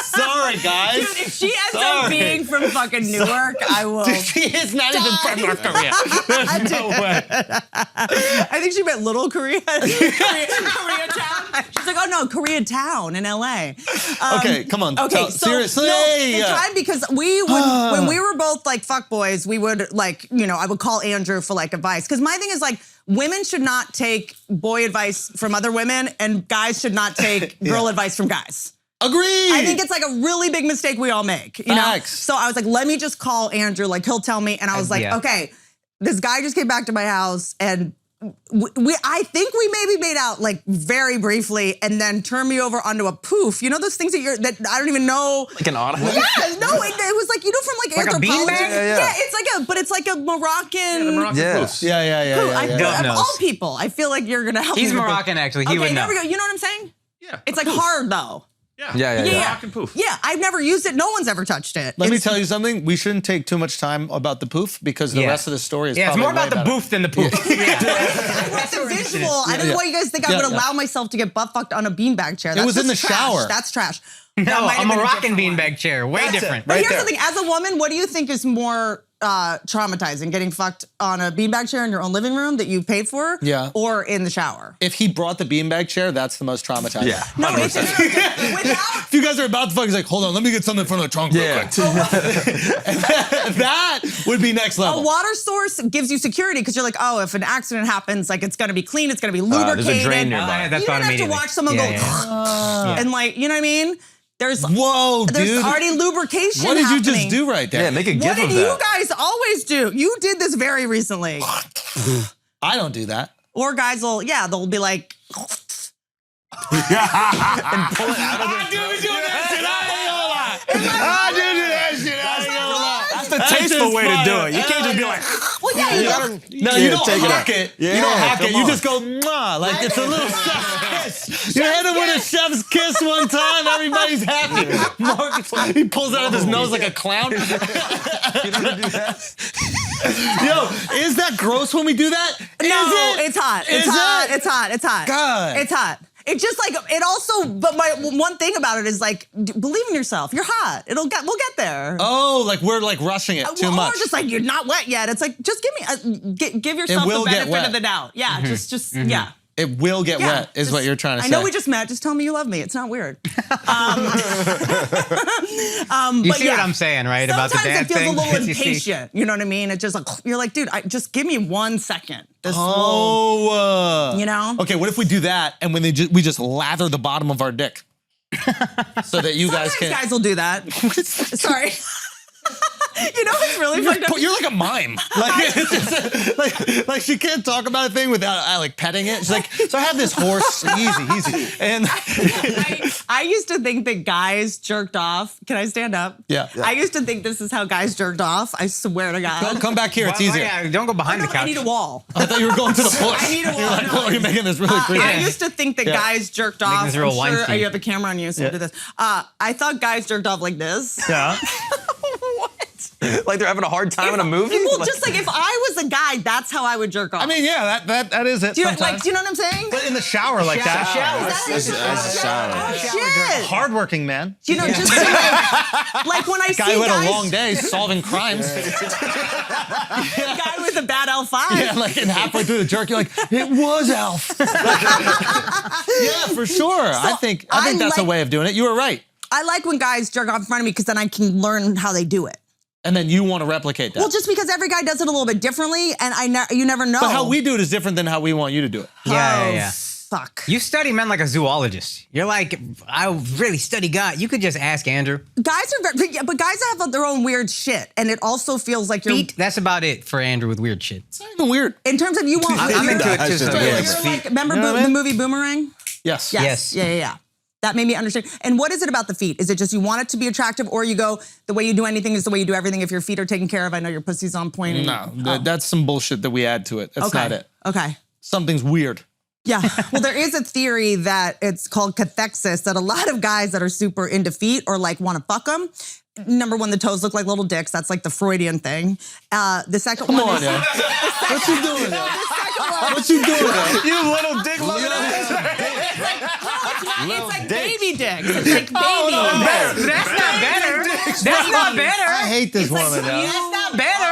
Sorry, guys. Dude, if she ends up being from fucking Newark, I will. She is not even from North Korea. There's no way. I think she meant Little Korea. Koreatown. She's like, oh no, Koreatown in LA. Okay, come on. Okay, seriously. The time because we would when we were both like fuckboys, we would like, I would call Andrew for like advice. Because my thing is like, women should not take boy advice from other women, and guys should not take girl advice from guys. Agreed. I think it's like a really big mistake we all make. You know? So I was like, let me just call Andrew. Like he'll tell me, and I was like, okay, this guy just came back to my house, and I think we maybe made out like very briefly, and then turned me over onto a poof. You know those things that I don't even know. Like an ottoman? Yeah, no, it was like from like anthropology. Yeah, it's like a Moroccan. Yes. Of all people, I feel like you're gonna help me. He's Moroccan, actually. He would know. There we go. You know what I'm saying? Yeah. It's like hard though. Yeah. Rock and poof. Yeah, I've never used it. No one's ever touched it. Let me tell you something. We shouldn't take too much time about the poof because the rest of the story is it's probably more about way the better. boof than the poof. That's a visual. I don't know why you guys think I would allow myself to get butt fucked on a beanbag chair. That's was in the trash. shower. That's trash. No, a Moroccan beanbag chair. Way different. But here's the thing. As a woman, what do you think is more traumatizing? Getting fucked on a beanbag chair in your own living room that you paid for? Yeah. Or in the shower? If he brought the beanbag chair, that's the most traumatizing. Yeah. No, it's If you guys are about to fuck, he's like, hold on, let me get something from the trunk real quick. That would be next level. A water source gives you security because you're like, oh, if an accident happens, like it's gonna be clean, it's gonna be lubricated. There's a drain nearby. That's You don't have to watch someone go and like, you know what I mean? There's already lubrication. What did you happening. just do right there? Yeah, make a What gif did of you that. guys always do? You did this very recently. I don't do that. Or guys will, they'll be like, That's the tasteful way to do it. You can't just be like, well, you gotta, No, you don't take it hack out. it. Yeah, You don't hack come it. You on. just go, mwah, like it's a little chef's kiss. You hit him with a chef's kiss one time, everybody's happy. Marcus, he pulls out of his nose like a clown. Yo, is that gross when we do that? no, it's hot. It's hot. It's hot. It's hot. God. It's hot. It's just like, it also, but my one thing about it is like, believe in yourself. You're hot. We'll get there. Oh, like we're like rushing it too much. Or just like, you're not wet yet. It's like, just give yourself will the get benefit wet. of the doubt. Yeah, just yeah. It will get wet, is just- what you're trying to say. I know we just met. Just tell me you love me. It's not weird. You But see what I'm saying, right? About the Sometimes dad it feels thing? a little You see? impatient. You know what I mean? It's just like, you're like, dude, just give me 1 second. This will, you know? Okay, what if we do that and when we just lather the bottom of our dick? So that you guys Sometimes can. guys will do that. Sorry. You know what's really fucked up? You're like a mime. Like, it's just, like she can't talk about a thing without like petting it. She's like, so I have this horse, easy. And I used to think that guys jerked off. Can I stand up? Yeah. I used to think this is how guys jerked off. I swear to God. come back here, it's easier. Yeah, don't go behind the couch. I need a wall. I thought you were going to the push. I need a wall. You're like, oh, you're making this really creepy. I used to think that guys jerked off. this real I'm sure Weinstein. you have a camera on you, so we'll do this. I thought guys jerked off like this. Yeah. What? Like they're having a hard time in a movie? Well, just like if I was a guy, that's how I would jerk off. I mean, yeah, that is it. do you, sometimes. do you know what I'm saying? But in the shower like that. Is that oh, shit. Hardworking man. You know, just like when I see Guy who had guys, a long day solving crimes. guy with a bad L5. Yeah, like and halfway through the jerk, you're like, it was Alf. Yeah, for sure. I think that's a way of doing it. You were right. I like when guys jerk off in front of me because then I can learn how they do it. And then you want to replicate that. Well, just because every guy does it a little bit differently, and you never know. But how we do it is different than how we want you to do it. Yeah. Fuck. You study men like a zoologist. You're like, I really study God. You could just ask Andrew. Guys are very, but guys have their own weird shit, and it also feels like you're. Feet, that's about it for Andrew with weird shit. It's not even weird. In terms of you want. I'm into it just You're weird. Like, remember the movie Boomerang? Yes. Yes. Yeah. That made me understand. And what is it about the feet? Is it just you want it to be attractive, or you go, the way you do anything is the way you do everything? If your feet are taken care of, I know your pussy's on point. And, No, that's some bullshit that we add to it. That's not it. Okay. Something's weird. Yeah. Well, there is a theory that it's called cathexis, that a lot of guys that are super into feet or like want to fuck them. Number one, the toes look like little dicks. That's like the Freudian thing. The second one Come on, is... yeah. What you doing there? The second one... What you doing there? You little dick It's like baby dicks. It's like baby. That's not better. That's not better. I hate this woman. That's not better.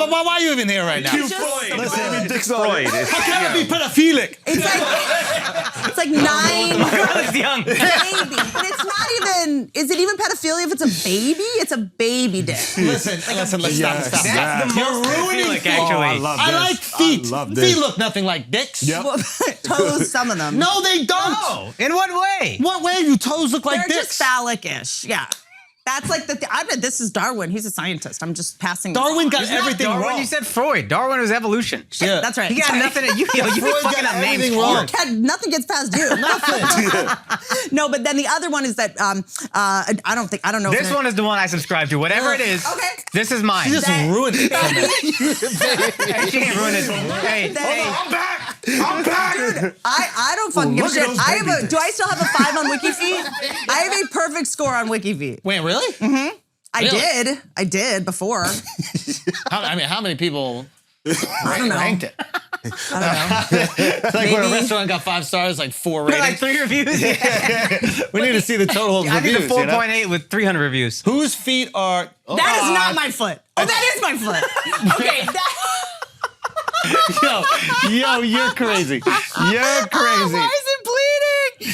Why are you even here right now? Listen, Dick's Freud. How can it be pedophilic? It's like 9 Girl is young. baby. But it's not even, is it even pedophilia if it's a baby? It's a baby dick. Listen, let's stop. That's the most pedophilic, actually. I like feet. love this. Feet look nothing like dicks. Yep. Toes, some of them. No, they don't. Oh, in what way? What way do toes look like They're dicks? just phallic-ish. Yeah. That's like I bet this is Darwin. He's a scientist. I'm just passing. Darwin got It's not everything Darwin, wrong. you said Freud. Darwin was evolution. Yeah. That's right. He got nothing. You be Freud fucking got up names everything for wrong. him. Nothing gets past you. Nothing. No, but then the other one is that I don't know. This one is the one I subscribe to. Whatever it is. Okay. This is mine. She just ruined it. Hey, she ain't ruined it. Hey, I'm back. I'm back. Dude, I don't fucking give a shit. Do I still have a 5 on Wikifeet? I have a perfect score on Wikifeet. Wait, really? Mm-hmm. Really? I did before. How many people I don't know. ranked it? I don't know. It's like when a restaurant got 5 stars, like 4 ratings. Like 3 reviews. We need to see the total of I reviews. did a 4.8 with 300 reviews. Whose feet are? That is not my foot. Oh, that is my foot. Okay. Yo, you're crazy. You're crazy. Why is it bleeding?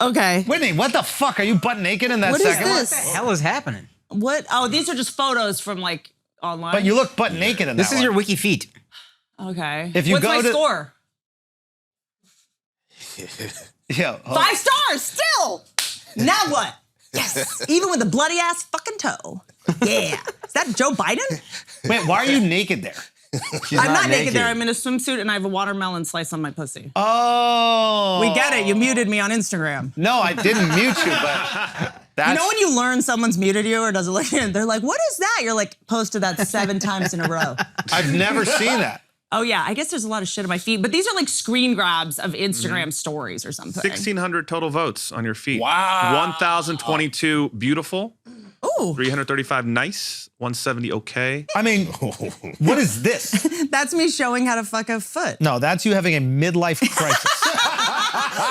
Okay. Whitney, what the fuck? Are you butt naked in that What is second one? this? What the hell is happening? What? Oh, these are just photos from like online. But you look butt naked in This that is one. your Wikifeet. Okay. If you What's go my to- score? Yo, 5 stars still. Now what? Yes. Even with a bloody ass fucking toe. Yeah. Is that Joe Biden? Wait, why are you naked there? I'm not naked there. I'm in a swimsuit and I have a watermelon slice on my pussy. Oh. We get it. You muted me on Instagram. No, I didn't mute you, but that's... You know when you learn someone's muted you or doesn't look at it, they're like, what is that? You're like, posted that 7 times in a row. I've never seen that. Oh yeah, I guess there's a lot of shit on my feet, but these are like screen grabs of Instagram stories or something. 1,600 total votes on your feet. Wow. 1,022 beautiful. Ooh. 335 nice. 170 okay. I mean, what is this? That's me showing how to fuck a foot. No, that's you having a midlife crisis.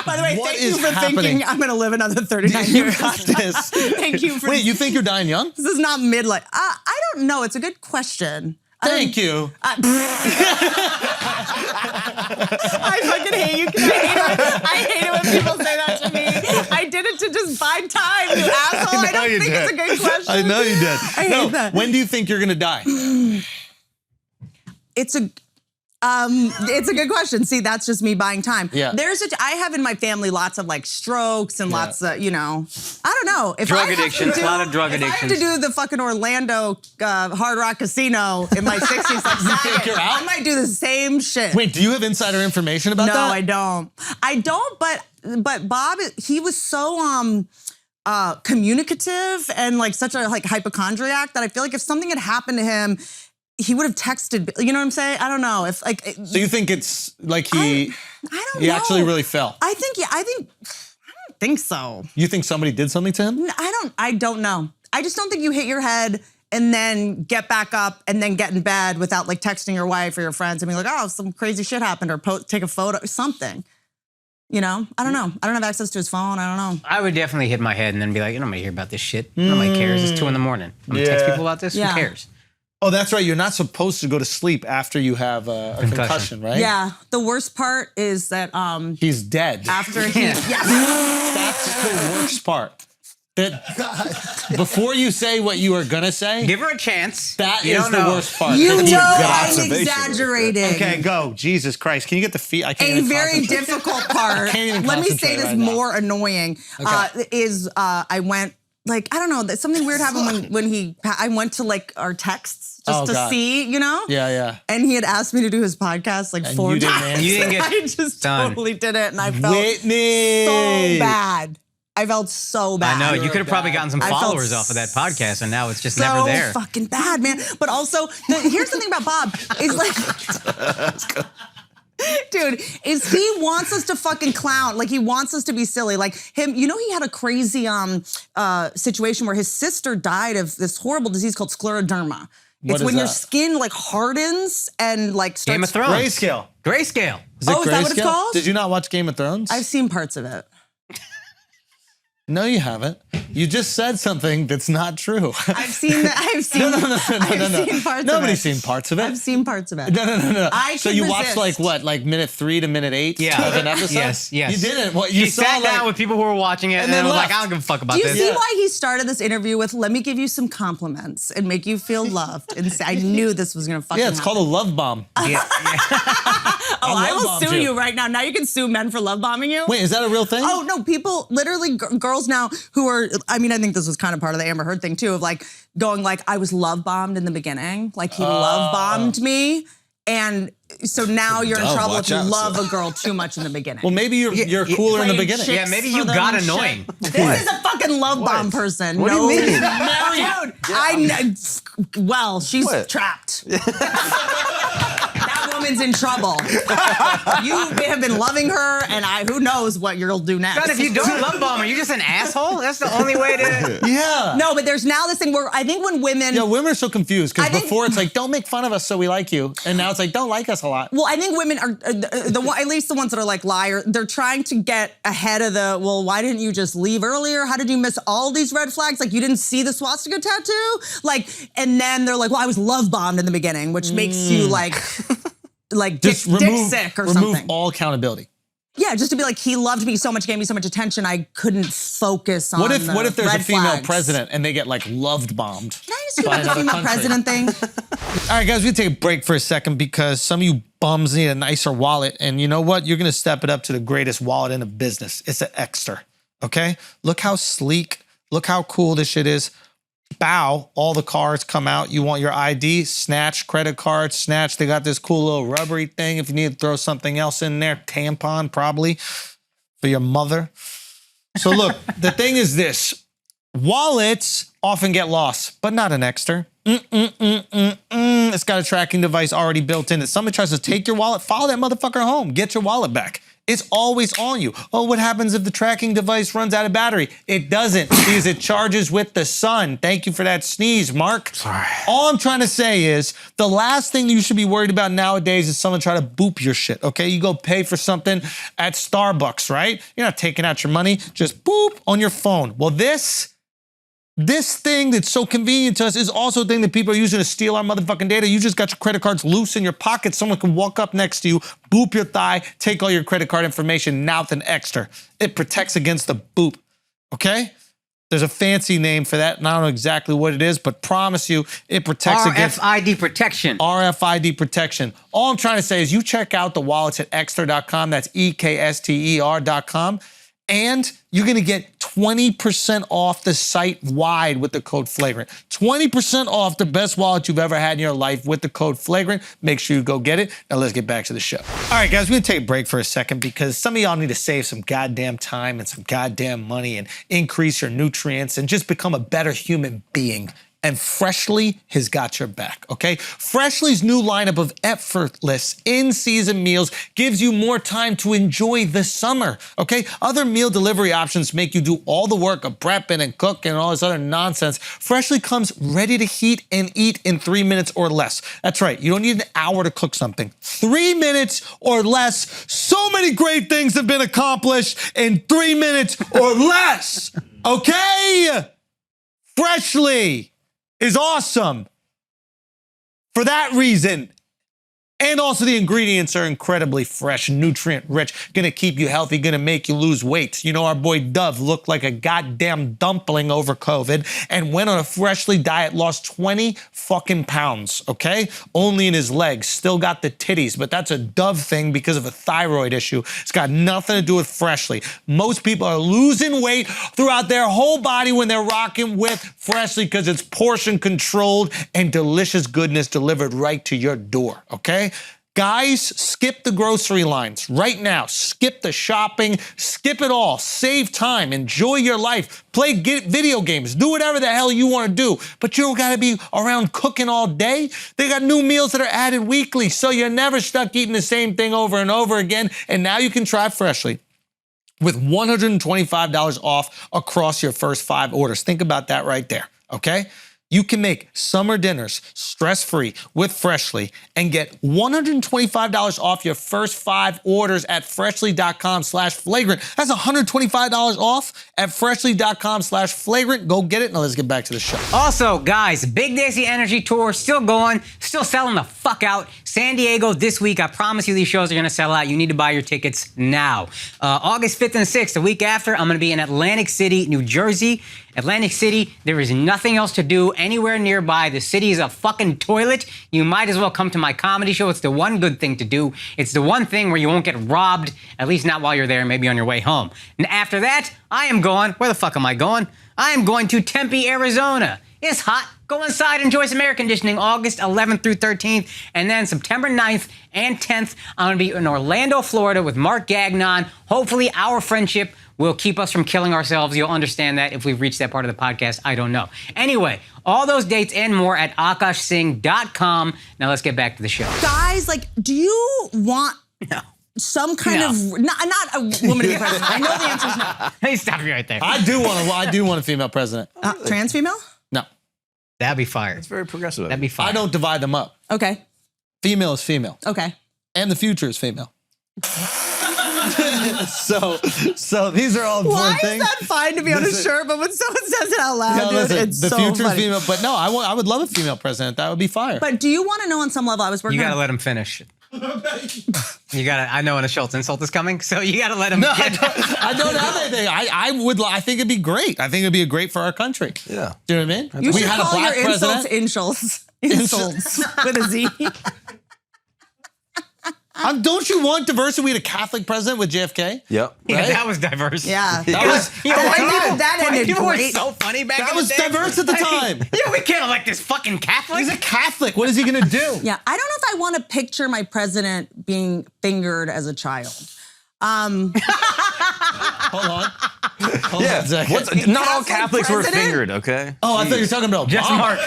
By the way, What thank you is for happening? thinking I'm gonna live another 39 You years. got this. Thank you for. Wait, you think you're dying young? This is not midlife. I don't know. It's a good question. Thank you. I fucking hate you. 'Cause I hate it when people say that to me. I did it to just buy time, you asshole. I don't think it's a good question. I know you did. I hate that. When do you think you're gonna die? It's a good question. See, that's just me buying time. Yeah. I have in my family lots of like strokes and lots of, I don't know. If Drug I have to addictions, a lot of drug if I have addictions. to do the fucking Orlando Hard Rock Casino in my 60s, like think you're out? I might do the same shit. Wait, do you have insider information about no, that? I don't. I don't, but Bob, he was so communicative and like such a like hypochondriac that I feel like if something had happened to him, he would have texted. You know what I'm saying? I don't know if like. So you think it's like he I don't he know. actually really fell? I don't think so. You think somebody did something to him? I don't know. I just don't think you hit your head and then get back up and then get in bed without like texting your wife or your friends and be like, oh, some crazy shit happened or take a photo or something. I don't know. I don't have access to his phone. I don't know. I would definitely hit my head and then be like, nobody hear about this shit. Nobody cares. It's 2 a.m. I'm gonna text people about this. Yeah. Who cares? Oh, that's right. You're not supposed to go to sleep after you have a concussion, right? Yeah. The worst part is that He's dead. after he Yeah. That's the worst part. That before you say what you are gonna say, Give her a chance. that You is don't the know. worst part. you That know I'm observation. exaggerating. Okay, go. Jesus Christ. Can you get the feet? I can't A even very concentrate. difficult part. Can't even Let me say concentrate this right now. more annoying. Is I went like I don't know. Something weird happened when I went to like our texts just Oh, to God. see, Yeah, yeah. And he had asked me to do his podcast like And 4 you didn't times. answer. You didn't get I just done. totally did it, and I felt Whitney. so bad. I felt so bad. I know. You could have probably gotten some I felt followers off of that podcast, and now it's just so never there. fucking bad, man. But also, here's the thing about Bob is like, dude, is he wants us to fucking clown. Like he wants us to be silly. Like him, he had a crazy situation where his sister died of this horrible disease called scleroderma. What It's is when your that? skin like hardens and like starts. Game of Thrones. Grayscale. Grayscale. Is it Oh, is that what it's Grayscale? called? Did you not watch Game of Thrones? I've seen parts of it. No, you haven't. You just said something that's not true. I've seen that. I've seen. No. Seen parts Nobody's of it. seen parts of it. I've seen parts of it. No. I So can you watched resist. like what, like minute 3 to minute 8 Yeah. of an episode? Yes. You didn't. What you He saw sat like, down with people who were watching it, and then then was like, left. I don't give a fuck about Do you this. see why he started this interview with "Let me give you some compliments and make you feel loved"? And I knew this was gonna fucking. Yeah, it's called a love bomb. Yeah. Oh, I love will bombed sue you. you right now. Now you can sue men for love bombing you. Wait, is that a real thing? Oh no, people literally girls now who are. I mean, I think this was kind of part of the Amber Heard thing too, of like going like I was love bombed in the beginning, like he love bombed me, and so now you're in Oh, trouble if watch you out. love a girl too much in the beginning. Well, maybe you're cooler in the Playing beginning. chicks Yeah, maybe for you them got and shit. annoying. This is a fucking love bomb person. What do you mean? Dude, well, she's What? trapped. That woman woman's in trouble. You have been loving her, and who knows what you'll do next. God, if you don't love bomb, are you just an asshole? That's the only way to. Yeah. No, but there's now this thing where I think when women. Yeah, women are so confused because before it's like, don't make fun of us so we like you. And now it's like, don't like us a lot. Well, I think women are, at least the ones that are like liar, they're trying to get ahead of well, why didn't you just leave earlier? How did you miss all these red flags? Like, you didn't see the swastika tattoo? Like, and then they're like, well, I was love bombed in the beginning, which makes you like dick sick or something. Remove all accountability. Yeah, just to be like, he loved me so much, gave me so much attention, I couldn't focus on What if there's a female flags. president and they get like loved bombed? Can I just talk about the female president thing? All right, guys, we're gonna take a break for a second because some of you bums need a nicer wallet. And you know what? You're gonna step it up to the greatest wallet in the business. It's an Exter, okay? Look how sleek, look how cool this shit is. Bow, all the cards come out. You want your ID, snatch, credit card, snatch. They got this cool little rubbery thing if you need to throw something else in there. Tampon, probably, for your mother. So look, the thing is this. Wallets often get lost, but not an Exter. It's got a tracking device already built in. If somebody tries to take your wallet, follow that motherfucker home. Get your wallet back. It's always on you. Oh, what happens if the tracking device runs out of battery? It doesn't, because it charges with the sun. Thank you for that sneeze, Mark. Sorry. All I'm trying to say is the last thing you should be worried about nowadays is someone trying to boop your shit, okay? You go pay for something at Starbucks, right? You're not taking out your money, just boop on your phone. Well, this thing that's so convenient to us is also a thing that people are using to steal our motherfucking data. You just got your credit cards loose in your pocket. Someone can walk up next to you, boop your thigh, take all your credit card information, now with an Exter. It protects against the boop, okay? There's a fancy name for that, and I don't know exactly what it is, but promise you, it protects against RFID protection. RFID protection. All I'm trying to say is you check out the wallets at Exter.com, that's EKSTER.com, and you're gonna get 20% off the site wide with the code FLAGRANT. 20% off the best wallet you've ever had in your life with the code FLAGRANT. Make sure you go get it. Now let's get back to the show. All right, guys, we're gonna take a break for a second because some of y'all need to save some goddamn time and some goddamn money and increase your nutrients and just become a better human being. And Freshly has got your back, okay? Freshly's new lineup of effortless in-season meals gives you more time to enjoy the summer, okay? Other meal delivery options make you do all the work of prepping and cooking and all this other nonsense. Freshly comes ready to heat and eat in 3 minutes or less. That's right, you don't need an hour to cook something. 3 minutes or less. So many great things have been accomplished in 3 minutes or less, okay? Freshly is awesome for that reason. And also the ingredients are incredibly fresh, nutrient rich, gonna keep you healthy, gonna make you lose weight. You know, our boy Dove looked like a goddamn dumpling over COVID and went on a Freshly diet, lost 20 fucking pounds, okay? Only in his legs, still got the titties, but that's a Dove thing because of a thyroid issue. It's got nothing to do with Freshly. Most people are losing weight throughout their whole body when they're rocking with Freshly because it's portion controlled and delicious goodness delivered right to your door, okay? Guys, skip the grocery lines right now. Skip the shopping, skip it all. Save time, enjoy your life, play video games, do whatever the hell you want to do. But you don't got to be around cooking all day. They got new meals that are added weekly, so you're never stuck eating the same thing over and over again. And now you can try Freshly with $125 off across your first 5 orders. Think about that right there, okay? You can make summer dinners stress-free with Freshly and get $125 off your first 5 orders at freshly.com/flagrant. That's $125 off at freshly.com/flagrant. Go get it. Now let's get back to the show. Also, guys, Big Daisy Energy Tour still going, still selling the fuck out. San Diego this week. I promise you these shows are going to sell out. You need to buy your tickets now. August 5th and 6th, the week after, I'm going to be in Atlantic City, New Jersey. Atlantic City, there is nothing else to do anywhere nearby. The city is a fucking toilet. You might as well come to my comedy show. It's the one good thing to do. It's the one thing where you won't get robbed, at least not while you're there, maybe on your way home. And after that, I am going, where the fuck am I going? I am going to Tempe, Arizona. It's hot. Go inside, enjoy some air conditioning, August 11th through 13th. And then September 9th and 10th, I'm going to be in Orlando, Florida with Mark Gagnon. Hopefully our friendship will keep us from killing ourselves. You'll understand that if we've reached that part of the podcast. I don't know. Anyway, all those dates and more at akashsingh.com. Now let's get back to the show. Guys, like, do you want some kind of not a woman to be president? I know the answer is no. Hey, stop you right there. I do want a female president. Trans female? No. That'd be fire. It's very progressive. That'd be fire. I don't divide them up. Okay. Female is female. Okay. And the future is female. so these are all important things. Why is that fine to be on a shirt, but when someone says it out loud, it's the so future is funny. female. But no, I would love a female president. That would be fire. But do you want to know on some level? I was working. You gotta let him finish. I know when a Schultz insult is coming, so you gotta let him. No, I don't have anything. I think it'd be great. I think it'd be great for our country. Yeah. Do you know what I mean? You we should had call a black your president. insults with a Z. Don't you want diversity? We had a Catholic president with JFK. Yep. Yeah, Right? that was diverse. Yeah. That was that ended People were great. so funny back That in was the day. diverse at the time. Yeah, we can't elect this fucking Catholic. He's a Catholic. What is he gonna do? Yeah, I don't know if I want to picture my president being fingered as a child. Hold on. Hold on a second. Not all Catholics were president? fingered, okay? Oh, I thought you were talking about Just Obama. Mark.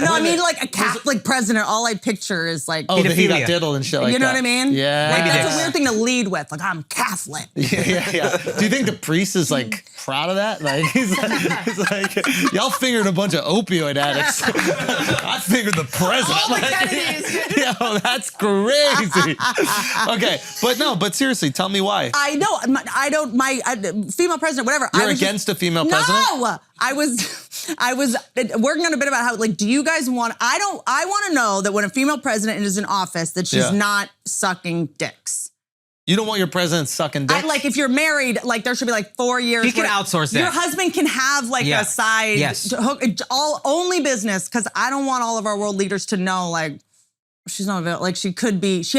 No, I mean like a Catholic president. All I picture is like, Oh, that he got pedophilia. diddled and shit like that. you know what I mean? Yeah. Like, that's dicks. a weird thing to lead with. Like, I'm Catholic. Yeah. Do you think the priest is like proud of that? Like he's like y'all fingered a bunch of opioid addicts. I fingered the president. All the Kennedys. Yo, that's crazy. Okay, but seriously, tell me why. I know. Female president, whatever. You're I was against a female president? No, I was working on a bit about how, like, do you guys want? I want to know that when a female president is in office, that she's not sucking dicks. You don't want your president sucking dick? Like, if you're married, like, there should be like 4 years. You can where outsource that. Your husband can have like a side only business, because I don't want all of our world leaders to know, like, she's not available. Like, she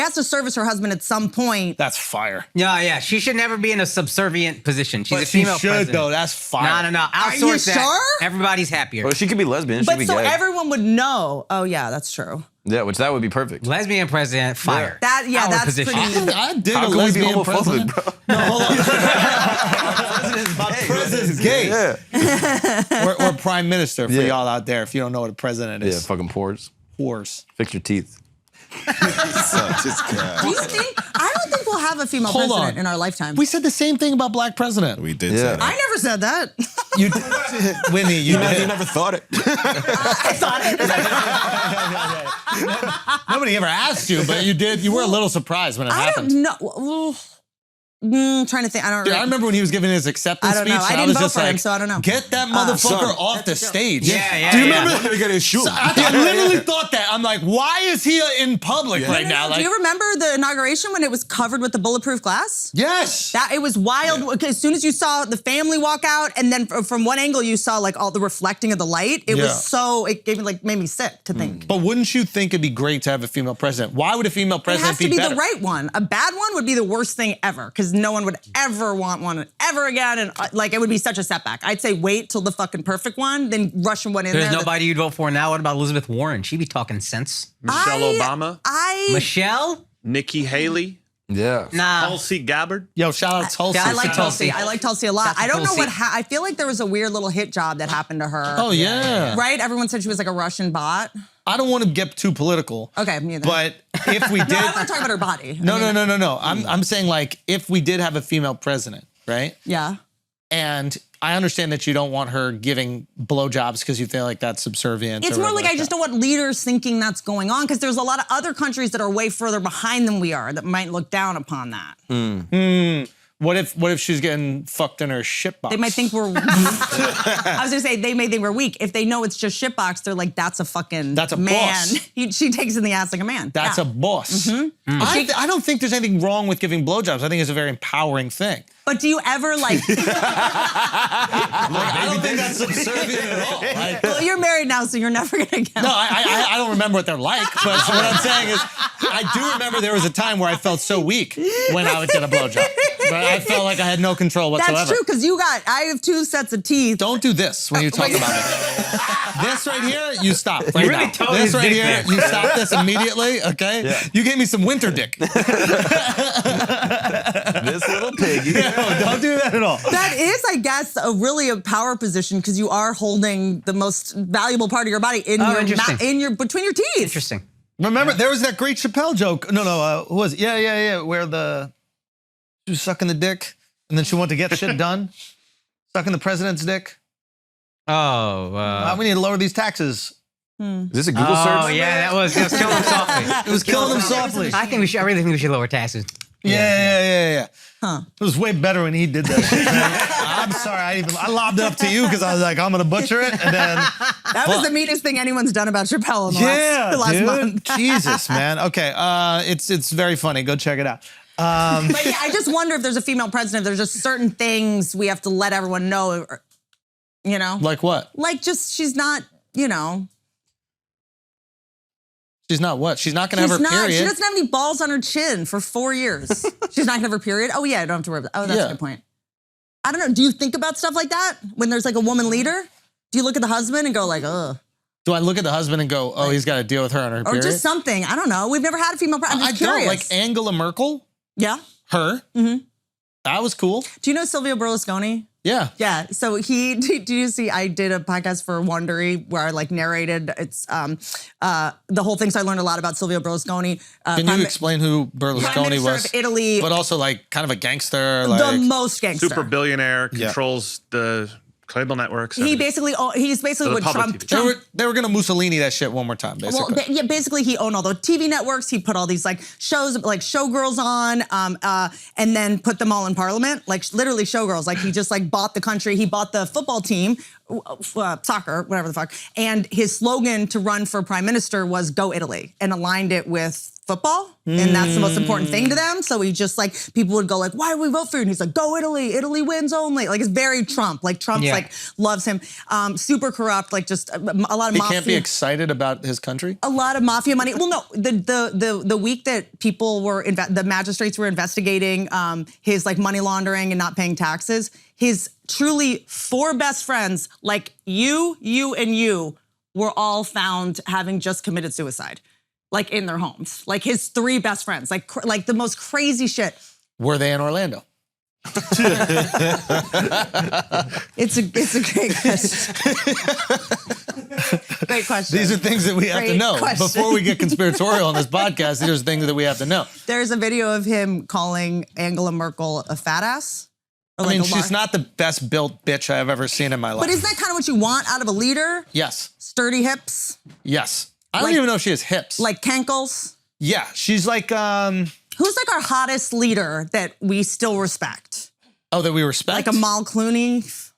has to service her husband at some point. That's fire. Yeah. She should never be in a subservient position. She's But a female she should, president. though. That's fire. No. Are you Outsource that. sure? Everybody's happier. Well, she could be lesbian. She But could be so gay. everyone would know. Oh yeah, that's true. Yeah, which that would be perfect. Lesbian president, fire. That Our that's position. pretty. I dig How a can we be lesbian homophobic, president. bro? No, hold on. President's gay. Yeah. Or prime minister for y'all out there if you don't know what a president Yeah, is. fucking pores. Horse. Fix your teeth. Such is God. Do you think? I don't think we'll have a female Hold president on. in our lifetime. We said the same thing about black president. We did Yeah. say that. I never said that. You, Whitney, you did. You never thought it. I thought it. Nobody ever asked you, but you did. You were a little surprised when it I happened. don't know. Trying to think. I don't. Dude, I remember when he was giving his acceptance I don't know. speech. I and didn't was vote just for him, like, so I don't know. Get that motherfucker son. off the stage. Yeah. Do you remember? Wanted to get his shoe. I literally thought that. I'm like, why is he in public right now? Do Like, you remember the inauguration when it was covered with the bulletproof glass? yes. That it was wild. As soon as you saw the family walk out, and then from one angle you saw like all the reflecting of the light. It was so. It made me sick to think. But wouldn't you think it'd be great to have a female president? Why would a female It president has to be better? the right one. A bad one would be the worst thing ever, because no one would ever want one ever again, and like it would be such a setback. I'd say wait till the fucking perfect one, then rushing one in There's there. nobody you'd vote for now. What about Elizabeth Warren? She'd be talking sense. Michelle Obama, Michelle? Nikki Haley, Yeah. Nah. Tulsi Gabbard. Yo, shout out Tulsi. I like Tulsi. Tulsi. I like Tulsi a lot. Shout out to I don't know Tulsi. what. I feel like there was a weird little hit job that happened to her. Oh yeah. Right? Everyone said she was like a Russian bot. I don't want to get too political. Okay, me neither. But if we did, No, I want to talk about her body. No. I'm saying like if we did have a female president, right? Yeah. And I understand that you don't want her giving blowjobs because you feel like that's subservient. It's or more whatever like I just don't want leaders thinking that's going on, because there's a lot of other countries that are way further behind than we are that might look down upon that. What if she's getting fucked in her shitbox? They might think we're. I was gonna say they may think we're weak. If they know it's just shitbox, they're like, "That's a fucking That's a man." boss. She takes in the ass like a man. That's a boss. I don't think there's anything wrong with giving blowjobs. I think it's a very empowering thing. But do you ever like? I don't think that's subservient at all. Like, Well, you're married now, so you're never gonna get. no, I don't remember what they're like. But what I'm saying is, I do remember there was a time where I felt so weak when I would get a blowjob. But I felt like I had no control whatsoever. That's true, because I have 2 sets of teeth. Don't do this when you talk about it. This right here, you stop. Right You really now. told This his right dick here, there. you stop this immediately. Okay. Yeah. You gave me some winter dick. This this little piggy. No, don't do that at all. That is, I guess, really a power position because you are holding the most valuable part of your body in between your teeth. Interesting. Remember, there was that great Chappelle joke. No, who was it? Yeah. Where she was sucking the dick, and then she wanted to get shit done, sucking the president's dick. Oh, we need to lower these taxes. Is this a Google search? Oh yeah, that was killing him softly. It was killing him softly. I really think we should lower taxes. Yeah. Huh. It was way better when he did that shit, man. I'm sorry, I lobbed it up to you because I was like, I'm gonna butcher it, and then that was the meanest thing anyone's done about Chappelle in the last month. Jesus, man. Okay, it's very funny. Go check it out. But yeah, I just wonder if there's a female president. There's just certain things we have to let everyone know. You know, like what? Like just she's not. You know. She's not what? She's not going to have her period. She doesn't have any balls on her chin for 4 years. She's not going to have her period. Oh, yeah, I don't have to worry about that. Oh, that's a good point. I don't know. Do you think about stuff like that when there's like a woman leader? Do you look at the husband and go like, ugh? Do I look at the husband and go, oh, he's got to deal with her on her period? Or just something. I don't know. We've never had a female president. I'm just curious. Like Angela Merkel? Yeah. Her? Mm-hmm. That was cool. Do you know Silvio Berlusconi? Yeah. Yeah. So do you see, I did a podcast for Wondery where I like narrated the whole thing. So I learned a lot about Silvio Berlusconi. Can you explain who Berlusconi was? Of Italy. But also like kind of a gangster. The most gangster. Super billionaire, controls the cable networks. He's basically what Trump. They were going to Mussolini that shit one more time, basically. Well, basically he owned all the TV networks. He put all these like shows, like Showgirls on, and then put them all in Parliament, like literally Showgirls. Like he just like bought the country. He bought the football team, soccer, whatever the fuck. And his slogan to run for prime minister was "Go Italy," and aligned it with football, and that's the most important thing to them. So he just like, people would go like, why do we vote for you? And he's like, go Italy, Italy wins only. Like it's very Trump. Like Trump's like loves him. Super corrupt, like just a lot of mafia. He can't be excited about his country? A lot of mafia money. Well, no, the week that people were, the magistrates were investigating his like money laundering and not paying taxes, his truly 4 best friends, like you, and you, were all found having just committed suicide. Like in their homes, like his 3 best friends, like the most crazy shit. Were they in Orlando? It's a great question. Great question. These are things that we have to know. Before we get conspiratorial on this podcast, these are things that we have to know. There's a video of him calling Angela Merkel a fat ass. I mean, she's not the best built bitch I've ever seen in my life. But isn't that kind of what you want out of a leader? Yes. Sturdy hips? Yes. I don't even know if she has hips. Like cankles? Yeah, she's like... Who's like our hottest leader that we still respect? Oh, that we respect? Like Amal Clooney?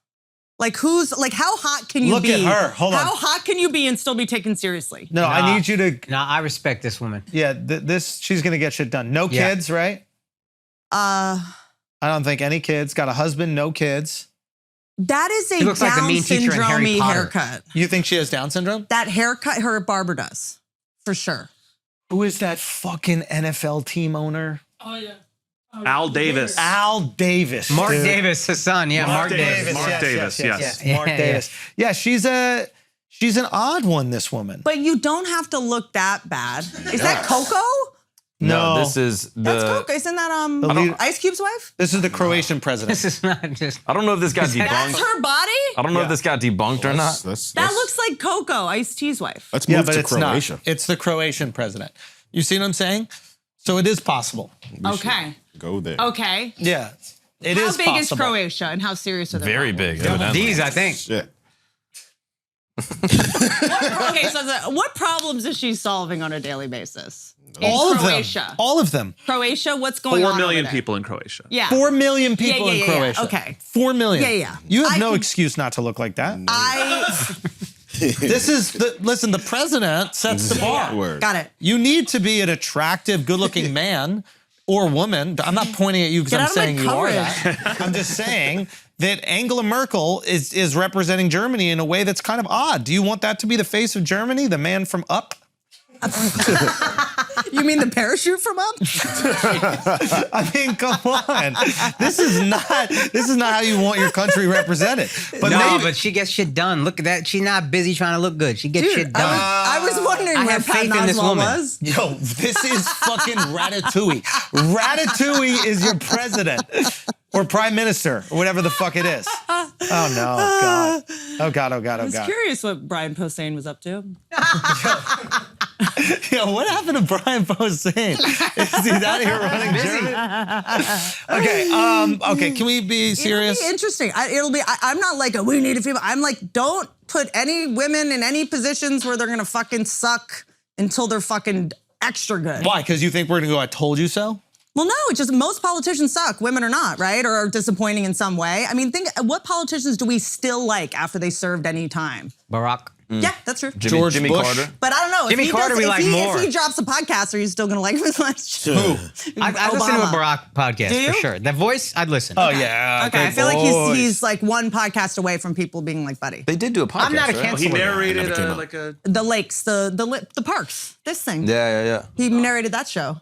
Like who's, like how hot can you be? Look at her, hold on. How hot can you be and still be taken seriously? No, I need you to... No, I respect this woman. Yeah, she's gonna get shit done. No kids, right? I don't think any kids. Got a husband, no kids. That is a Down syndrome haircut. You think she has Down syndrome? That haircut, her barber does, for sure. Who is that fucking NFL team owner? Oh, yeah. Al Davis. Al Davis. Mark Davis, his son. Yeah, Mark Davis. Mark Davis, yes. Mark Davis. Yeah, she's an odd one, this woman. But you don't have to look that bad. Is that Coco? No, this is That's Coco. Isn't that Ice Cube's wife? This is the Croatian president. This is not just... I don't know if this got debunked. That's her body? I don't know if this got debunked or not. That looks like Coco, Ice-T's wife. Let's move to it's Croatia. Not. It's the Croatian president. You see what I'm saying? So it is possible. Okay. Go there. Okay. Yeah. It is possible. How big is Croatia and how serious are they? Very big. These, I think. Shit. Okay, so what problems is she solving on a daily basis? All of Croatia. them. All of them. Croatia, what's going on? 4 million people in Croatia. Yeah. 4 million people in Croatia. Okay. 4 million. Yeah. You have no excuse not to look like that. This is listen, the president sets the bar. Got it. You need to be an attractive, good-looking man or woman. I'm not pointing at you because I'm saying you are that. I'm just saying that Angela Merkel is representing Germany in a way that's kind of odd. Do you want that to be the face of Germany, the man from Up? You mean the parachute from up? I mean, come on. This is not how you want your country represented. But but she gets shit done. Look at that. She's not busy trying to look good. She gets shit done. I was wondering I where have Patton faith in this Oswalt woman. was. Yo, this is fucking Ratatouille. Ratatouille is your president or prime minister or whatever the fuck it is. Oh no, God. Oh God, oh God, oh I was God. curious what Brian Posehn was up to. Yo, what happened to Brian Posehn? Is he out here running Germany? Okay, can we be serious? It'll be interesting. I'm not like we need a female. I'm like, don't put any women in any positions where they're gonna fucking suck until they're fucking extra good. Why? Because you think we're gonna go, I told you so? Well, no, it's just most politicians suck, women or not, right? Or are disappointing in some way. I mean, what politicians do we still like after they served any time? Barack. Yeah, that's true. Jimmy Bush. Carter. But I don't know. Jimmy Carter we like more. If he drops a podcast, are you still going to like him as much? Who? I listen to a Barack podcast Do you? for sure. That voice, I'd listen. Oh, yeah. Okay, I feel like he's like one podcast away from people being like, buddy. They did do a podcast. I'm not a right? cancel. He narrated Never came out. like a. The lakes, the parks, this thing. Yeah. He narrated that show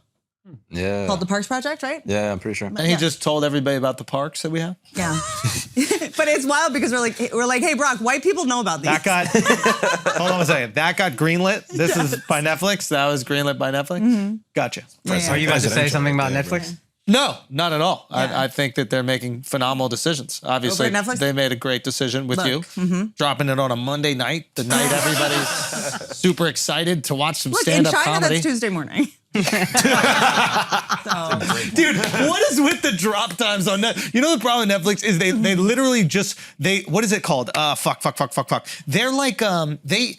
Yeah. called The Parks Project, right? Yeah, I'm pretty sure. And he just told everybody about the parks that we have? Yeah. But it's wild because we're like, hey, Brock, white people know about these. That got, hold on a second. That got greenlit. This is by Netflix. That was greenlit by Netflix. Gotcha. Are you about to say something about Netflix? No, not at all. Yeah. I think that they're making phenomenal decisions. Obviously, Over at Netflix? they made a great decision with Look, you. Dropping it on a Monday night, the night everybody's super excited to watch some Look, in stand-up China, comedy. that's Tuesday morning. Dude, what is with the drop times on Netflix? You know the problem with Netflix is they literally just, what is it called? Fuck. They're like, they